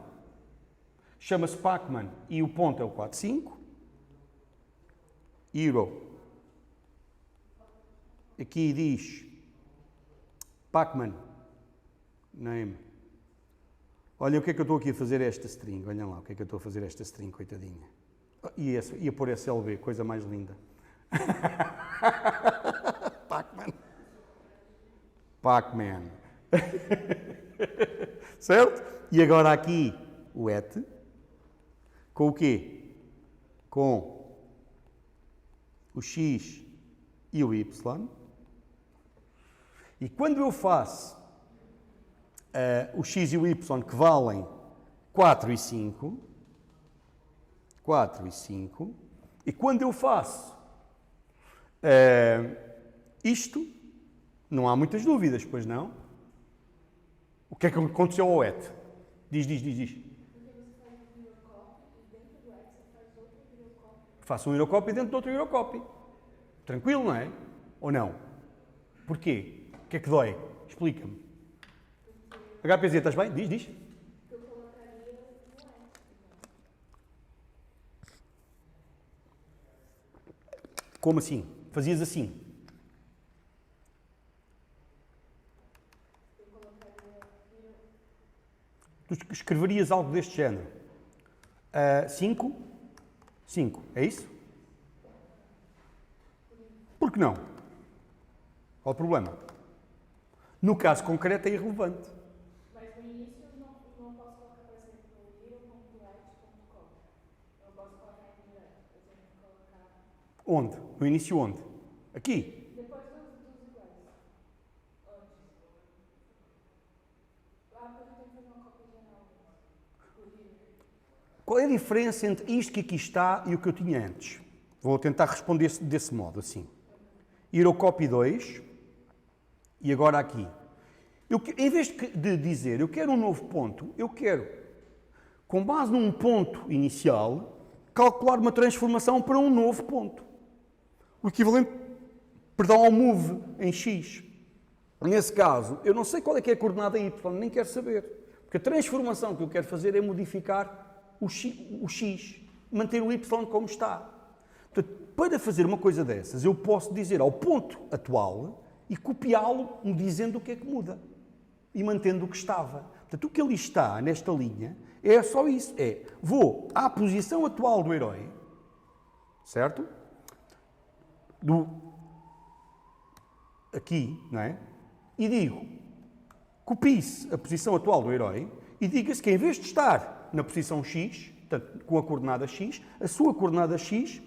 chama-se Pacman e o ponto é o 4, 5. Hero. Aqui diz Pacman name. Olha o que é que eu estou aqui a fazer esta string. Olhem lá o que é que eu estou a fazer esta string, coitadinha. Ia pôr SLB, coisa mais linda. Pacman. Pacman. Certo? E agora aqui o at. Com o quê? Com o x e o y. E quando eu faço o x e o y que valem 4 e 5, e quando eu faço isto, não há muitas dúvidas, pois não? O que é que aconteceu ao at? Diz. Faço um Eurocopy dentro de outro Eurocopy. Tranquilo, não é? Ou não? Porquê? O que é que dói? Explica-me. HPZ, estás bem? Diz. Como assim? Fazias assim? Tu escreverias algo deste género. 5, é isso? Por que não? Qual o problema? No caso concreto é irrelevante. Mas no início não posso colocar, por exemplo, hero.light.com. Eu posso colocar em direto. Eu tenho que colocar... Onde? No início onde? Aqui? Depois dos iguais. Antes. Lá porque eu tenho que fazer uma cópia geral do livro. Qual é a diferença entre isto que aqui está e o que eu tinha antes? Vou tentar responder desse modo, assim. Eurocopy 2 e agora aqui. Em vez de dizer eu quero um novo ponto, eu quero, com base num ponto inicial, calcular uma transformação para um novo ponto. O equivalente, ao move em x. Nesse caso, eu não sei qual é que é a coordenada y, nem quero saber. Porque a transformação que eu quero fazer é modificar o x, manter o y como está. Portanto, para fazer uma coisa dessas, eu posso dizer ao ponto atual e copiá-lo dizendo o que é que muda e mantendo o que estava. Portanto, o que ali está nesta linha é só isso. Vou à posição atual do herói, certo? Aqui, não é? E digo, copie-se a posição atual do herói e diga-se que em vez de estar na posição x, portanto, com a coordenada x, a sua coordenada x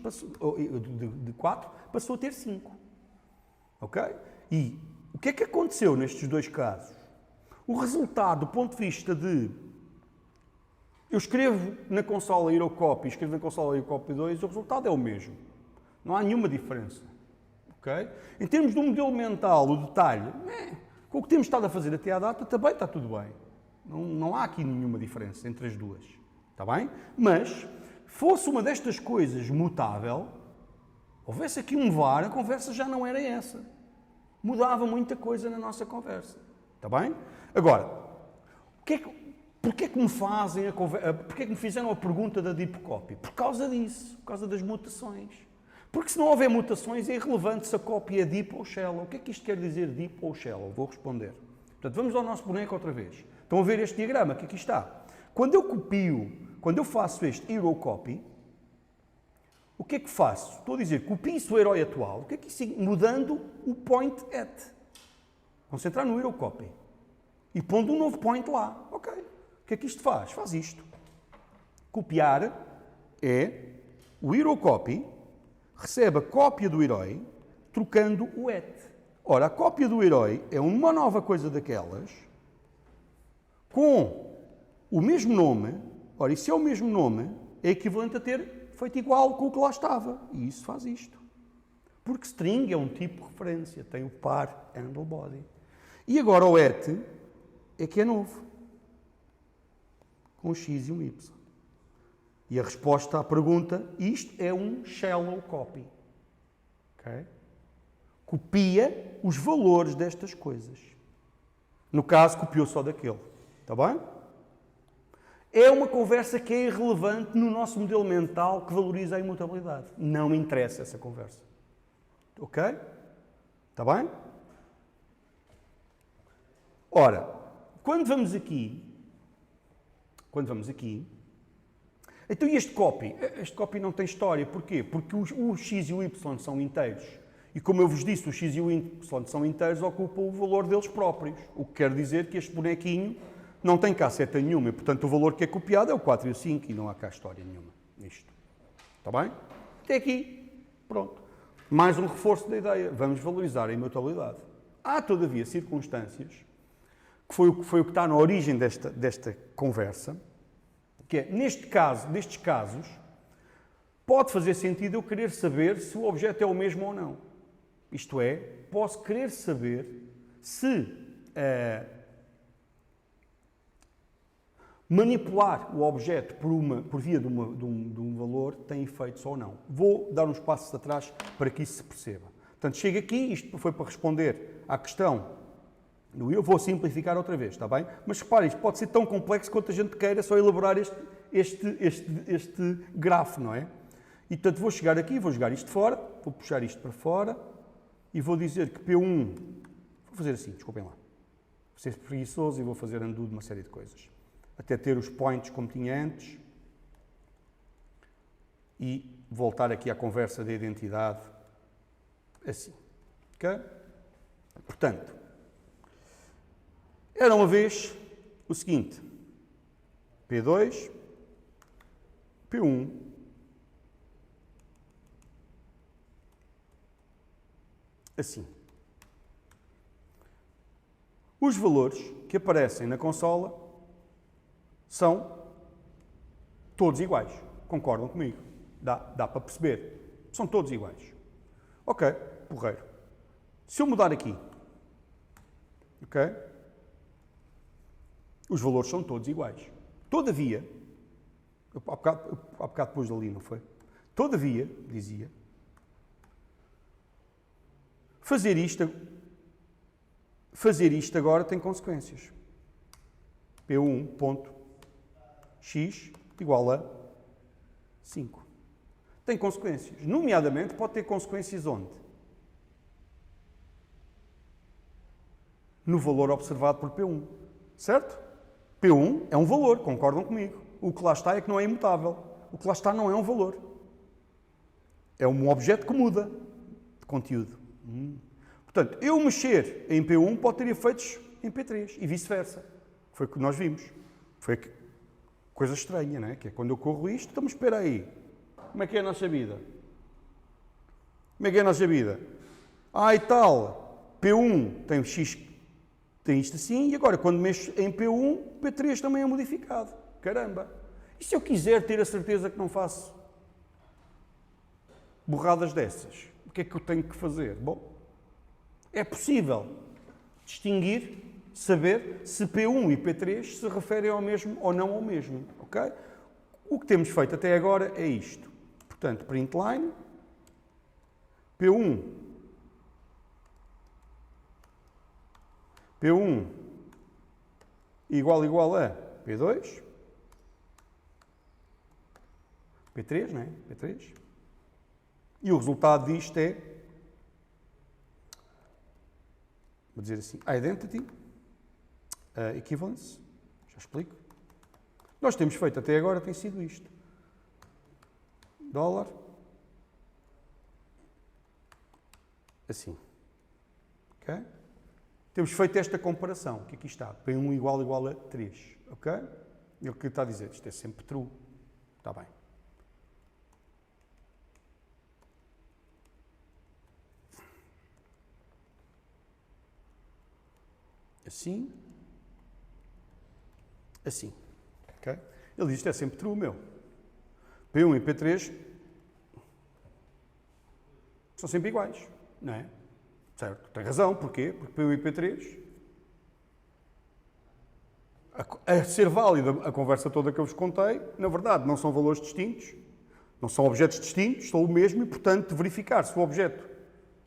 de 4 passou a ter 5. Ok? E o que é que aconteceu nestes dois casos? O resultado, do ponto de vista de eu escrevo na consola Eurocopy e escrevo na consola Eurocopy 2, o resultado é o mesmo. Não há nenhuma diferença. Okay? Em termos do modelo mental, o detalhe, com o que temos estado a fazer até à data, também está tudo bem. Não há aqui nenhuma diferença entre as duas. Está bem? Mas, fosse uma destas coisas mutável, houvesse aqui um VAR, a conversa já não era essa. Mudava muita coisa na nossa conversa. Está bem? Agora, porquê é que me fazem porquê é que me fizeram a pergunta da deep copy? Por causa disso, por causa das mutações. Porque se não houver mutações, é irrelevante se a cópia é deep ou shallow. O que é que isto quer dizer, deep ou shallow? Vou responder. Portanto, vamos ao nosso boneco outra vez. Estão a ver este diagrama que aqui está. Quando eu faço este hero copy, o que é que faço? Estou a dizer, copio o herói atual. O que é que isso significa? Mudando o point at. Concentrar no hero copy. E pondo um novo point lá. Ok. O que é que isto faz? Faz isto. Copiar é o hero copy recebe a cópia do herói trocando o at. Ora, a cópia do herói é uma nova coisa daquelas com o mesmo nome. Ora, e se é o mesmo nome, é equivalente a ter feito igual com o que lá estava. E isso faz isto. Porque string é um tipo de referência. Tem o par handle body. E agora o at é que é novo. Com o x e um y. E a resposta à pergunta, isto é um shallow copy. Okay? Copia os valores destas coisas. No caso, copiou só daquele. Está bem? É uma conversa que é irrelevante no nosso modelo mental que valoriza a imutabilidade. Não me interessa essa conversa. Ok? Está bem? Ora, quando vamos aqui, então este copy não tem história. Porquê? Porque o x e o y são inteiros. E como eu vos disse, o x e o y são inteiros, ocupam o valor deles próprios. O que quer dizer que este bonequinho não tem cá seta nenhuma. E, portanto, o valor que é copiado é o 4 e o 5 e não há cá história nenhuma nisto. Está bem? Até aqui. Pronto. Mais um reforço da ideia. Vamos valorizar a imutabilidade. Há, todavia, circunstâncias, que foi o que está na origem desta conversa, que é, nestes casos, pode fazer sentido eu querer saber se o objeto é o mesmo ou não. Isto é, posso querer saber se manipular o objeto por via de um valor tem efeitos ou não. Vou dar uns passos atrás para que isso se perceba. Portanto, chego aqui, isto foi para responder à questão. Eu vou simplificar outra vez, está bem? Mas reparem, isto pode ser tão complexo quanto a gente queira só elaborar este grafo, não é? E, portanto, vou chegar aqui, vou jogar isto fora, vou puxar isto para fora e vou dizer que P1... Vou fazer assim, desculpem lá. Vou ser preguiçoso e vou fazer undo de uma série de coisas. Até ter os points como tinha antes e voltar aqui à conversa da identidade assim. Ok? Portanto, era uma vez o seguinte, P2, P1, assim. Os valores que aparecem na consola são todos iguais. Concordam comigo? Dá para perceber. São todos iguais. Ok, porreiro. Se eu mudar aqui, ok? Os valores são todos iguais. Todavia, há bocado pus ali, não foi? Todavia, dizia, fazer isto agora tem consequências. P1.x igual a 5. Tem consequências. Nomeadamente, pode ter consequências onde? No valor observado por P1. Certo? P1 é um valor, concordam comigo. O que lá está é que não é imutável. O que lá está não é um valor. É um objeto que muda de conteúdo. Portanto, eu mexer em P1 pode ter efeitos em P3 e vice-versa. Foi o que nós vimos. Foi coisa estranha, não é? Que é quando eu corro isto, então, espera aí. Como é que é a nossa vida? Como é que é a nossa vida? E tal. P1 tem X, tem isto assim, e agora quando mexo em P1, P3 também é modificado. Caramba! E se eu quiser ter a certeza que não faço borradas dessas, o que é que eu tenho que fazer? Bom, é possível distinguir, saber se P1 e P3 se referem ao mesmo ou não ao mesmo, ok? O que temos feito até agora é isto. Portanto, println, P1 igual a P2, P3, não é? P3. E o resultado disto é, vou dizer assim, identity, equivalence, já explico. Nós temos feito até agora tem sido isto. Dólar, assim. Ok? Temos feito esta comparação, que aqui está, P1 igual a 3, ok? E o que está a dizer? Isto é sempre true, está bem. Assim, assim, ok? Ele diz isto é sempre true, meu. P1 e P3 são sempre iguais, não é? Certo, tem razão, porquê? Porque P1 e P3, a ser válida a conversa toda que eu vos contei, na verdade não são valores distintos, não são objetos distintos, são o mesmo e, portanto, verificar se o objeto,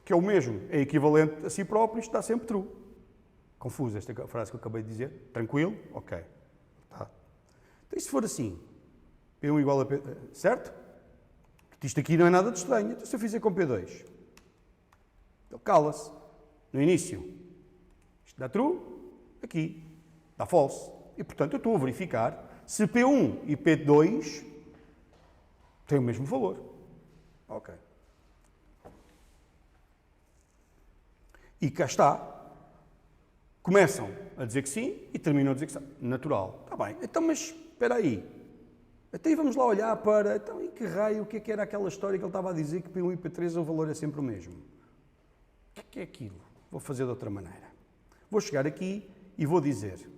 que é o mesmo, é equivalente a si próprio, isto está sempre true. Confusa esta frase que eu acabei de dizer? Tranquilo? Ok. Tá. Então, e se for assim? P1 igual a P... Certo? Isto aqui não é nada de estranho. Então, se eu fizer com P2, ele cala-se. No início, isto dá true, aqui dá false. E, portanto, eu estou a verificar se P1 e P2 têm o mesmo valor. Ok. E cá está. Começam a dizer que sim e terminam a dizer que sim. Natural. Está bem. Então, mas espera aí. Até vamos lá olhar para... Então, e que raio, o que é que era aquela história que ele estava a dizer que P1 e P3 o valor é sempre o mesmo? O que é aquilo? Vou fazer de outra maneira. Vou chegar aqui e vou dizer...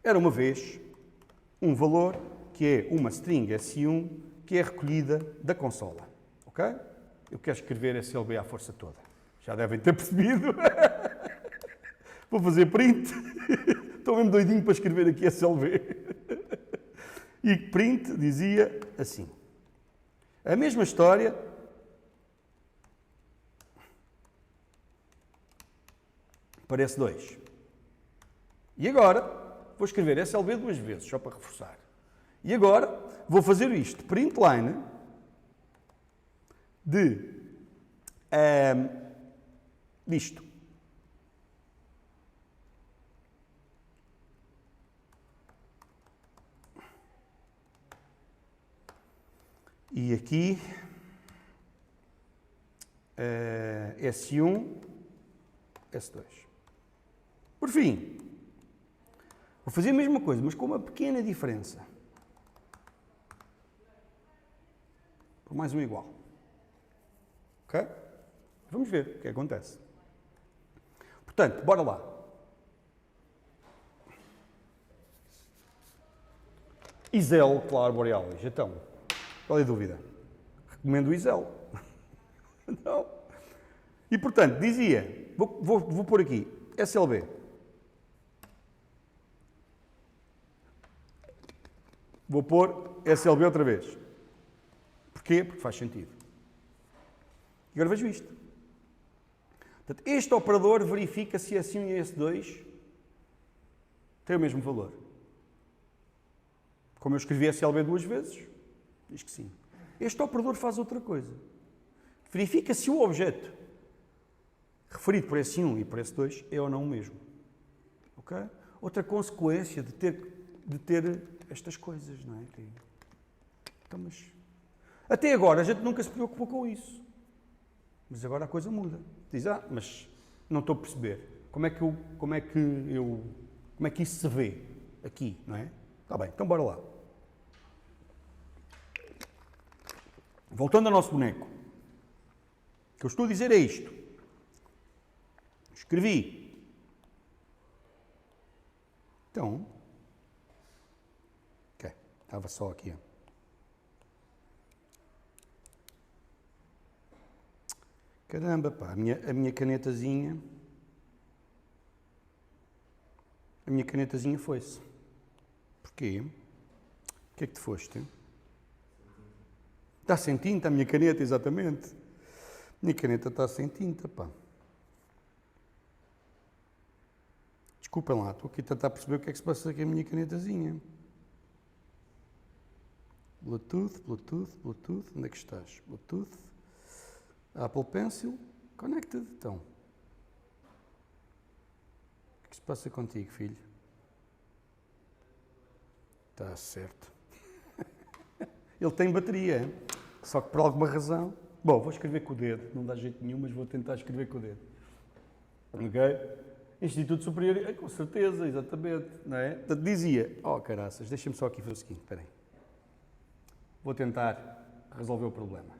Era uma vez um valor que é uma string S1 que é recolhida da consola. Ok? Eu quero escrever SLB à força toda. Já devem ter percebido. Vou fazer print. Estou mesmo doidinho para escrever aqui SLB. E print dizia assim. A mesma história. Parece 2. E agora, vou escrever SLB 2 vezes, só para reforçar. E agora, vou fazer isto. Println de disto. E aqui, S1, S2. Por fim, vou fazer a mesma coisa, mas com uma pequena diferença. Por mais um igual. Ok? Vamos ver o que acontece. Portanto, bora lá. Isel, claro, Borealis. Então, qual é a dúvida? Recomendo o Isel. Não. E, portanto, dizia, vou pôr aqui, SLB. Vou pôr SLB outra vez. Porquê? Porque faz sentido. E agora vejo isto. Portanto, este operador verifica se S1 e S2 têm o mesmo valor. Como eu escrevi SLB 2 vezes, diz que sim. Este operador faz outra coisa. Verifica se o objeto referido por S1 e por S2 é ou não o mesmo. Ok? Outra consequência de ter estas coisas, não é? Então, mas... Até agora a gente nunca se preocupou com isso. Mas agora a coisa muda. Diz, mas não estou a perceber. Como é que isso se vê aqui, não é? Está bem, então bora lá. Voltando ao nosso boneco. O que eu estou a dizer é isto. Escrevi. Então, ok, estava só aqui. Caramba, pá, a minha canetazinha foi-se. Porquê? O que é que te foste? Está sem tinta a minha caneta, exatamente. A minha caneta está sem tinta, pá. Desculpem lá, estou aqui a tentar perceber o que é que se passa com a minha canetazinha. Bluetooth, onde é que estás? Bluetooth, Apple Pencil, connected, então. O que se passa contigo, filho? Está certo. Ele tem bateria, só que por alguma razão... Bom, vou escrever com o dedo, não dá jeito nenhum, mas vou tentar escrever com o dedo. Ok? Instituto Superior, com certeza, exatamente, não é? Portanto, dizia, caraças, deixa-me só aqui fazer o seguinte, espera aí. Vou tentar resolver o problema.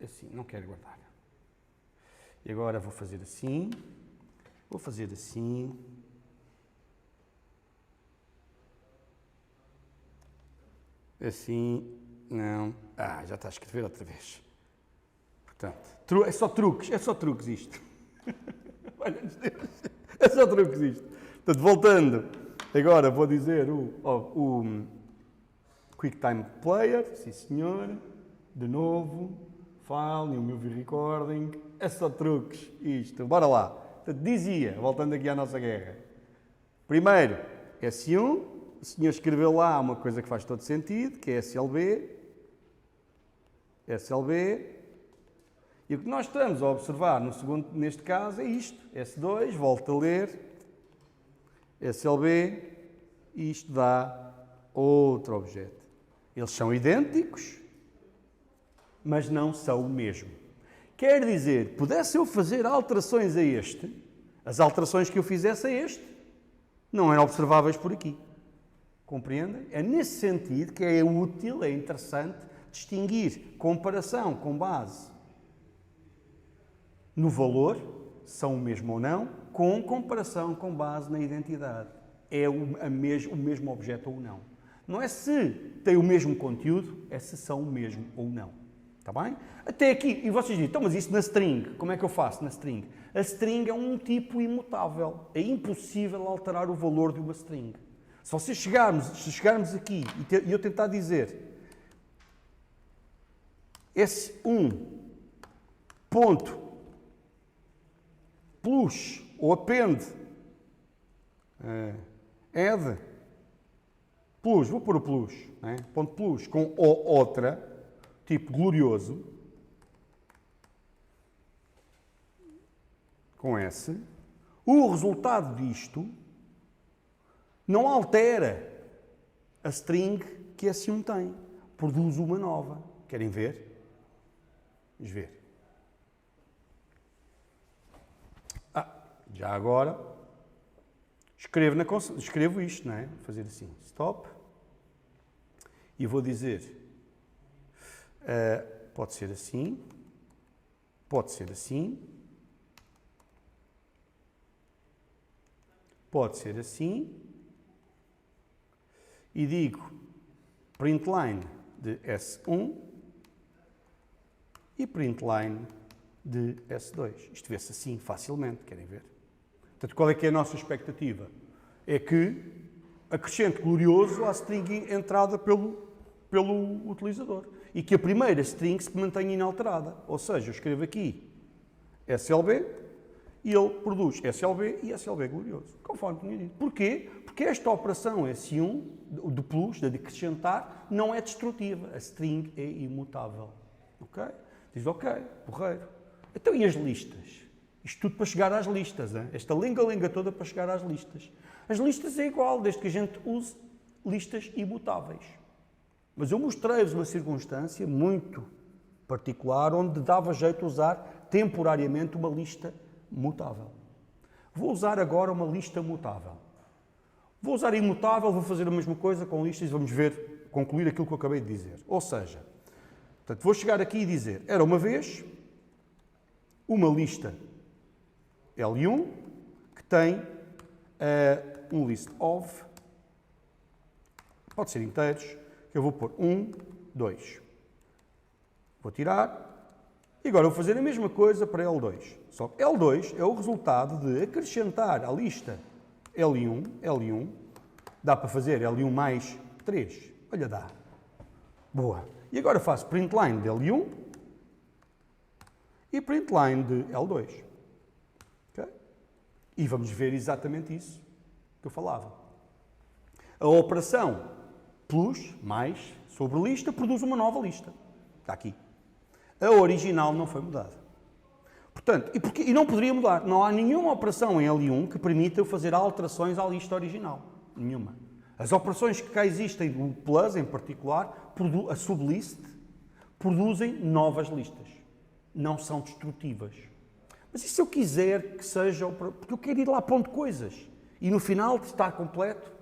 Assim, não quero guardar. E agora vou fazer assim, assim, não, já está a escrever outra vez. Portanto, é só truques isto. Olha-nos Deus, é só truques isto. Portanto, voltando, agora vou dizer o QuickTime Player, sim senhor, de novo, File, New Movie Recording, é só truques isto, bora lá. Portanto, dizia, voltando aqui à nossa guerra, primeiro, S1, o senhor escreveu lá uma coisa que faz todo sentido, que é SLB, e o que nós estamos a observar no segundo, neste caso, é isto, S2, volto a ler, SLB, e isto dá outro objeto. Eles são idênticos, mas não são o mesmo. Quer dizer, pudesse eu fazer alterações a este, as alterações que eu fizesse a este, não eram observáveis por aqui. Compreendem? É nesse sentido que é útil, é interessante distinguir comparação com base no valor, são o mesmo ou não, com comparação com base na identidade. É o mesmo objeto ou não. Não é se tem o mesmo conteúdo, é se são o mesmo ou não. Está bem? Até aqui, e vocês dizem, então, mas isso na string, como é que eu faço na string? A string é um tipo imutável. É impossível alterar o valor de uma string. Se vocês chegarmos aqui e eu tentar dizer S1 ponto plus ou append add plus, vou pôr o plus, né? Ponto plus com outra, tipo glorioso, com S, o resultado disto não altera a string que S1 tem. Produz uma nova. Querem ver? Vamos ver. Já agora, escrevo isto, não é? Vou fazer assim, stop. E vou dizer, pode ser assim, pode ser assim, pode ser assim, e digo println de S1 e println de S2. Isto vê-se assim facilmente, querem ver? Portanto, qual é que é a nossa expectativa? É que acrescente glorioso à string entrada pelo utilizador e que a primeira string se mantenha inalterada. Ou seja, eu escrevo aqui SLB e ele produz SLB e SLB glorioso, conforme tinha dito. Porquê? Porque esta operação S1, de plus, de acrescentar, não é destrutiva. A string é imutável. Ok? Diz, ok, porreiro. Então, e as listas? Isto tudo para chegar às listas, hein? Esta lenga-lenga toda para chegar às listas. As listas é igual, desde que a gente use listas imutáveis. Mas eu mostrei-vos uma circunstância muito particular onde dava jeito a usar temporariamente uma lista mutável. Vou usar agora uma lista mutável. Vou usar imutável, vou fazer a mesma coisa com listas e vamos ver, concluir aquilo que eu acabei de dizer. Ou seja, portanto, vou chegar aqui e dizer, era uma vez uma lista L1 que tem um list of, pode ser inteiros, que eu vou pôr 1, 2. Vou tirar. E agora vou fazer a mesma coisa para L2. Só que L2 é o resultado de acrescentar à lista L1, dá para fazer L1 mais 3. Olha, dá. Boa. E agora faço println de L1 e println de L2. Okay? E vamos ver exatamente isso que eu falava. A operação plus, mais, sobre lista, produz uma nova lista. Está aqui. A original não foi mudada. Portanto, e não poderia mudar. Não há nenhuma operação em L1 que permita eu fazer alterações à lista original. Nenhuma. As operações que cá existem, o plus em particular, a sublist, produzem novas listas. Não são destrutivas. Mas e se eu quiser que seja... Porque eu quero ir lá pondo coisas. E no final de estar completo,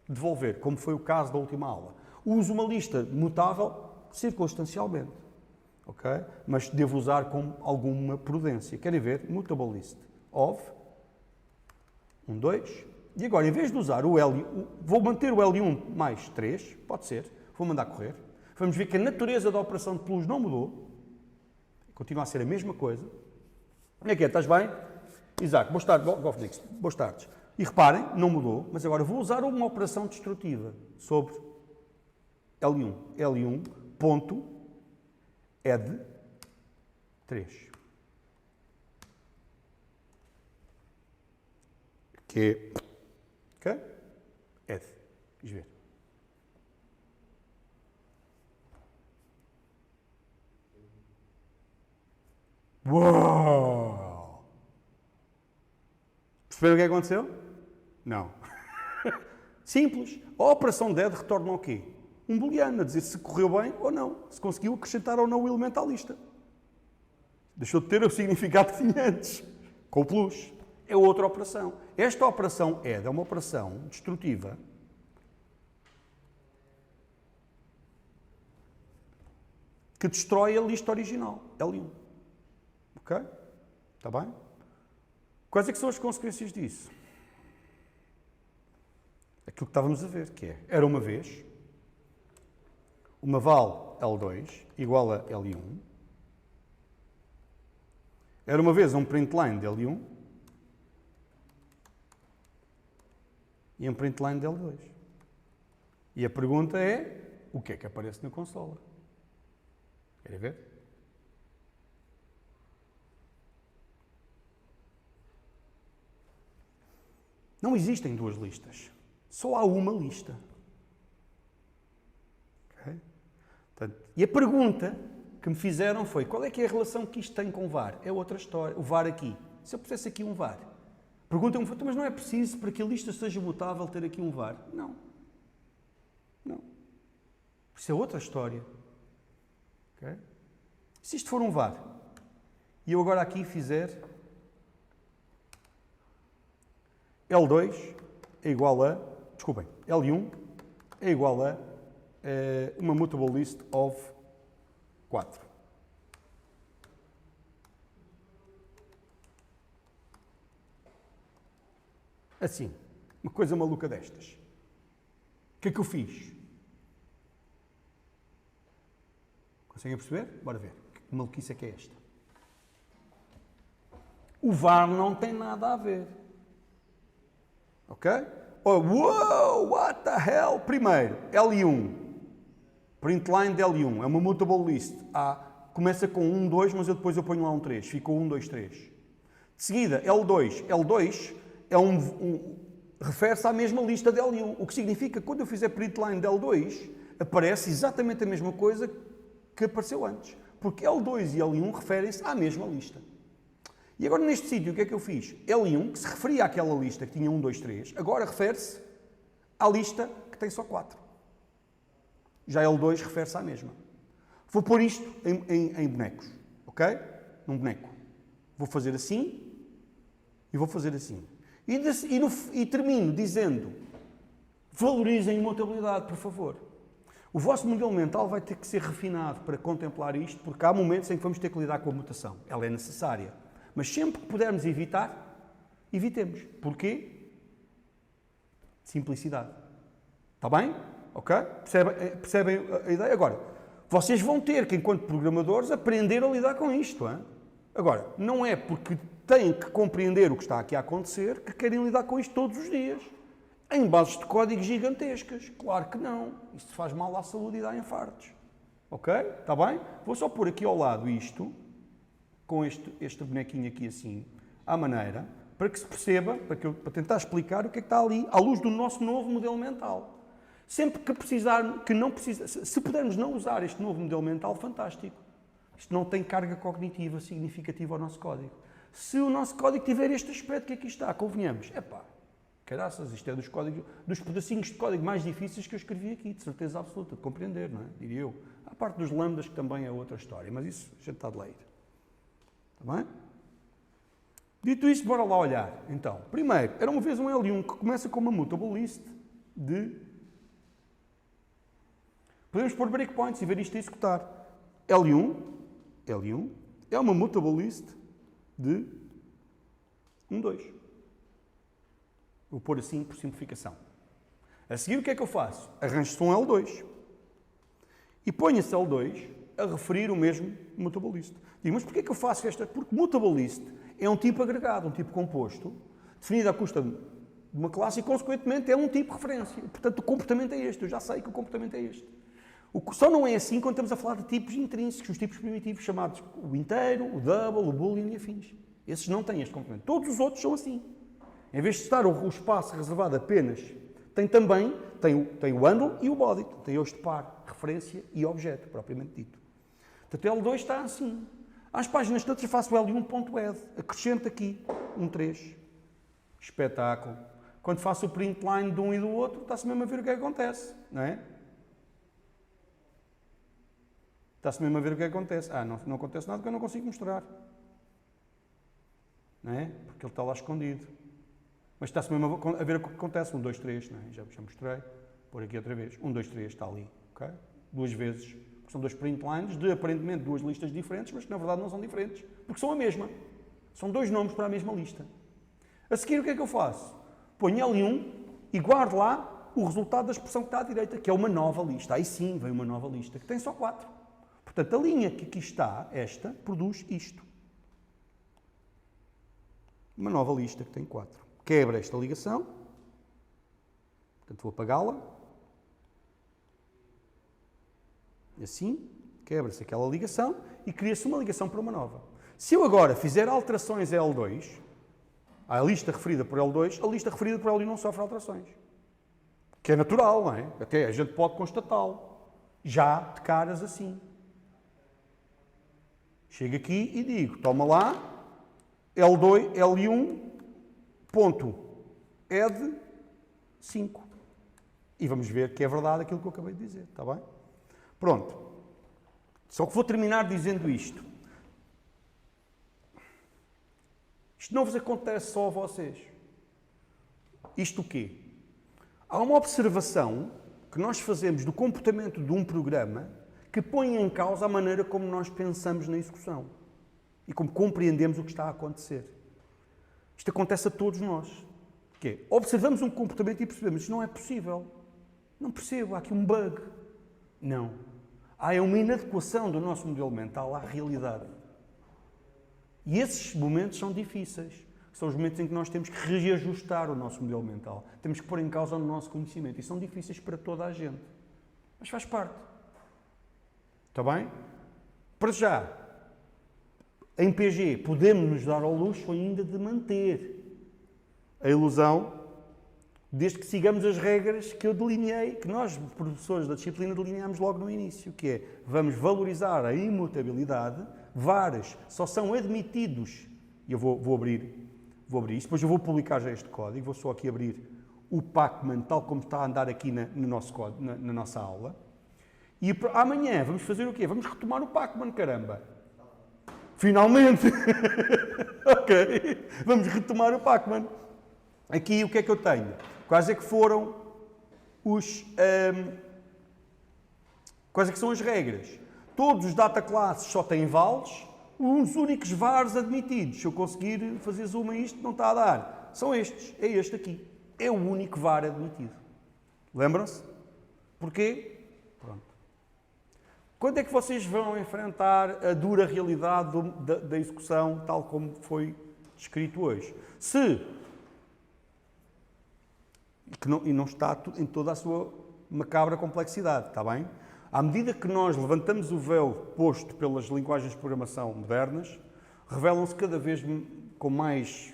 devolver, como foi o caso da última aula. Uso uma lista mutável circunstancialmente. Ok? Mas devo usar com alguma prudência. Querem ver? Mutable list of 1, 2. E agora, em vez de usar o L1, vou manter o L1 mais 3, pode ser, vou mandar correr. Vamos ver que a natureza da operação de plus não mudou. Continua a ser a mesma coisa. Aqui é, estás bem? Exato, boas tardes. E reparem, não mudou, mas agora vou usar uma operação destrutiva sobre L1. L1 ponto add 3. Que é... Ok? Add. Quis ver. Uau! Perceberam o que aconteceu? Não. Simples. A operação de add retorna o quê? Um booleano, a dizer se correu bem ou não, se conseguiu acrescentar ou não o elemento à lista. Deixou de ter o significado que tinha antes, com o plus. É outra operação. Esta operação add é uma operação destrutiva que destrói a lista original, L1. Ok? Está bem? Quais é que são as consequências disso? Aquilo que estávamos a ver, que é, era uma vez, uma val L2 igual a L1, era uma vez um println de L1 e um println de L2. E a pergunta é, o que é que aparece na consola? Querem ver? Não existem duas listas. Só há uma lista. Okay? Portanto, e a pergunta que me fizeram foi, qual é que é a relação que isto tem com o VAR? É outra história. O VAR aqui. Se eu pusesse aqui um VAR, perguntam-me, mas não é preciso para que a lista seja mutável ter aqui um VAR? Não. Não. Isso é outra história. Okay? Se isto for um VAR, e eu agora aqui fizer L2 é igual a, desculpem, L1 é igual a uma mutable list of 4. Assim, uma coisa maluca destas. O que é que eu fiz? Conseguem perceber? Bora ver. Que maluquice é que é esta? O VAR não tem nada a ver. Ok? Oh, wow, what the hell? Primeiro, L1. Println de L1. É uma mutable list. Começa com 1, 2, mas depois eu ponho lá um 3. Ficou 1, 2, 3. De seguida, L2. L2 é refere-se à mesma lista de L1. O que significa que quando eu fizer println de L2, aparece exatamente a mesma coisa que apareceu antes. Porque L2 e L1 referem-se à mesma lista. E agora neste sítio o que é que eu fiz? L1, que se referia àquela lista que tinha 1, 2, 3, agora refere-se à lista que tem só 4. Já L2 refere-se à mesma. Vou pôr isto em bonecos, ok? Num boneco. Vou fazer assim e vou fazer assim. E termino dizendo Valorizem a imutabilidade, por favor. O vosso modelo mental vai ter que ser refinado para contemplar isto, porque há momentos em que vamos ter que lidar com a mutação. Ela é necessária. Mas sempre que pudermos evitar, evitemos. Porquê? Simplicidade. Está bem? Ok? Percebem a ideia? Agora, vocês vão ter que, enquanto programadores, aprender a lidar com isto. Hein? Agora, não é porque têm que compreender o que está aqui a acontecer que querem lidar com isto todos os dias. Em bases de código gigantescas. Claro que não. Isto faz mal à saúde e dá infartos. Ok? Está bem? Vou só pôr aqui ao lado isto, com este bonequinho aqui assim, à maneira, para que se perceba, para tentar explicar o que é que está ali, à luz do nosso novo modelo mental. Sempre que precisar, que não precisa, se pudermos não usar este novo modelo mental, fantástico. Isto não tem carga cognitiva significativa ao nosso código. Se o nosso código tiver este aspecto que aqui está, convenhamos, caraças, isto é dos pedacinhos de código mais difíceis que eu escrevi aqui, de certeza absoluta, de compreender, não é? Diria eu. Há parte dos lambdas que também é outra história, mas isso a gente está de ler. Está bem? Dito isto, bora lá olhar. Então, primeiro, era uma vez um L1 que começa com uma mutable list de... Podemos pôr breakpoints e ver isto a executar. L1 é uma mutable list de 1, 2. Vou pôr assim por simplificação. A seguir, o que é que eu faço? Arranjo-se um L2 e ponho esse L2 a referir o mesmo mutable list. Digo, mas porquê é que eu faço esta? Porque mutable list é um tipo agregado, um tipo composto, definido à custa de uma classe e, consequentemente, é um tipo de referência. Portanto, o comportamento é este. Eu já sei que o comportamento é este. Só não é assim quando estamos a falar de tipos intrínsecos, os tipos primitivos chamados o inteiro, o double, o boolean e afins. Esses não têm este comportamento. Todos os outros são assim. Em vez de estar o espaço reservado apenas, tem o handle e o body. Tem este par, referência e objeto, propriamente dito. Portanto, L2 está assim. Às páginas todas eu faço L1.add. Acrescento aqui um 3. Espetáculo. Quando faço o print line de um e do outro, está-se mesmo a ver o que é que acontece. Não é? Está-se mesmo a ver o que é que acontece. Não acontece nada porque eu não consigo mostrar. Não é? Porque ele está lá escondido. Mas está-se mesmo a ver o que acontece. 1, 2, 3, não é? Já mostrei. Por aqui outra vez. 1, 2, 3, está ali. Okay? 2 vezes. São 2 print lines de, aparentemente, 2 listas diferentes, mas que, na verdade, não são diferentes. Porque são a mesma. São 2 nomes para a mesma lista. A seguir, o que é que eu faço? Ponho L1 e guardo lá o resultado da expressão que está à direita, que é uma nova lista. Aí sim, vem uma nova lista, que tem só 4. Portanto, a linha que aqui está, esta, produz isto. Uma nova lista que tem 4. Quebra esta ligação. Portanto, vou apagá-la. Assim, quebra-se aquela ligação e cria-se uma ligação para uma nova. Se eu agora fizer alterações a L2, à lista referida por L2, a lista referida por L1 não sofre alterações. Que é natural, não é? Até a gente pode constatá-lo. Já de caras assim. Chego aqui e digo, toma lá, L1.add 5. E vamos ver que é verdade aquilo que eu acabei de dizer, está bem? Pronto. Só que vou terminar dizendo isto. Isto não vos acontece só a vocês. Isto o quê? Há uma observação que nós fazemos do comportamento de um programa que põe em causa a maneira como nós pensamos na execução e como compreendemos o que está a acontecer. Isto acontece a todos nós. Que é, observamos um comportamento e percebemos, isto não é possível. Não percebo, há aqui um bug. Não. Há uma inadequação do nosso modelo mental à realidade. E esses momentos são difíceis. São os momentos em que nós temos que reajustar o nosso modelo mental. Temos que pôr em causa o nosso conhecimento. E são difíceis para toda a gente. Mas faz parte. Está bem? Para já, em PG, podemos nos dar ao luxo ainda de manter a ilusão, desde que sigamos as regras que eu delineei, que nós, professores da disciplina, delineamos logo no início, que é, vamos valorizar a imutabilidade, VARs só são admitidos, e eu vou abrir isto, depois eu vou publicar já este código, vou só aqui abrir o Pacman, tal como está a andar aqui no nosso código, na nossa aula, e amanhã vamos fazer o quê? Vamos retomar o Pacman, caramba! Finalmente! Ok, vamos retomar o Pacman. Aqui o que é que eu tenho? Quais é que foram Quais é que são as regras? Todos os data classes só têm vales, os únicos vars admitidos, se eu conseguir fazer zoom a isto, não está a dar, são estes, é este aqui. É o único var admitido. Lembram-se? Porquê? Pronto. Quando é que vocês vão enfrentar a dura realidade da execução, tal como foi descrito hoje? E não está em toda a sua macabra complexidade, está bem? À medida que nós levantamos o véu posto pelas linguagens de programação modernas, revelam-se cada vez com mais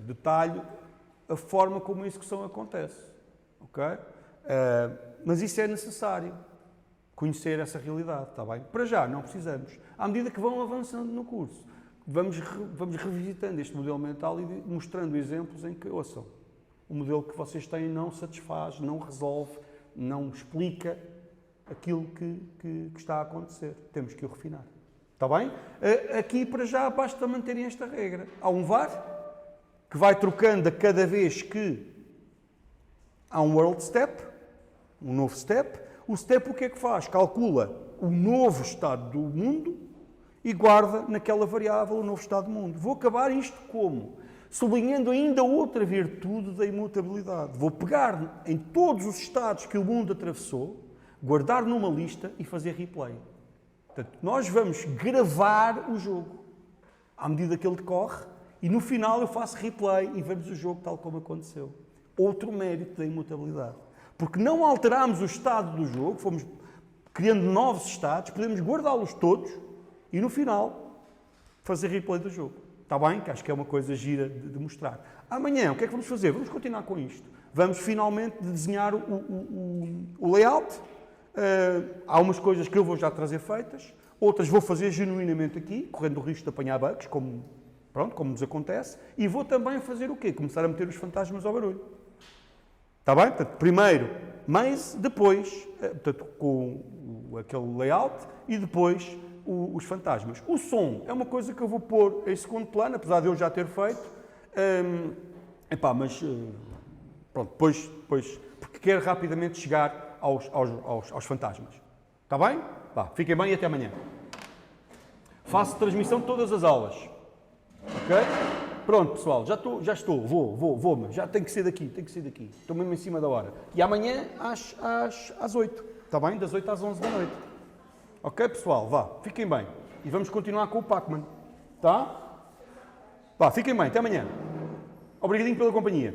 detalhe a forma como a execução acontece. Ok? Mas isso é necessário, conhecer essa realidade, está bem? Para já, não precisamos. À medida que vão avançando no curso, vamos revisitando este modelo mental e mostrando exemplos em que, ouçam, o modelo que vocês têm não satisfaz, não resolve, não explica aquilo que está a acontecer. Temos que o refinar. Está bem? Aqui, para já, basta manterem esta regra. Há um var que vai trocando a cada vez que há um world step, um novo step. O step o que é que faz? Calcula o novo estado do mundo e guarda naquela variável o novo estado do mundo. Vou acabar isto como? Sublinhando ainda outra virtude da imutabilidade. Vou pegar em todos os estados que o mundo atravessou, guardar numa lista e fazer replay. Portanto, nós vamos gravar o jogo à medida que ele decorre e no final eu faço replay e vemos o jogo tal como aconteceu. Outro mérito da imutabilidade. Porque não alterámos o estado do jogo, fomos criando novos estados, podemos guardá-los todos e no final fazer replay do jogo. Está bem? Que acho que é uma coisa gira de mostrar. Amanhã, o que é que vamos fazer? Vamos continuar com isto. Vamos finalmente desenhar o layout. Há umas coisas que eu vou já trazer feitas, outras vou fazer genuinamente aqui, correndo o risco de apanhar bugs, como nos acontece, e vou também fazer o quê? Começar a meter os fantasmas ao barulho. Está bem? Portanto, primeiro maze, depois, portanto, com aquele layout, e depois os fantasmas. O som é uma coisa que eu vou pôr em segundo plano, apesar de eu já ter feito, mas pronto, depois, porque quero rapidamente chegar aos fantasmas. Está bem? Vá, fiquem bem e até amanhã. Faço transmissão de todas as aulas. Ok? Pronto, pessoal, já estou, vou, mas já tenho que ser daqui. Estou mesmo em cima da hora. E amanhã às 8. Está bem? Das 8 às 11 da noite. Ok, pessoal? Vá, fiquem bem. E vamos continuar com o Pac-Man. Tá? Vá, fiquem bem, até amanhã. Obrigadinho pela companhia.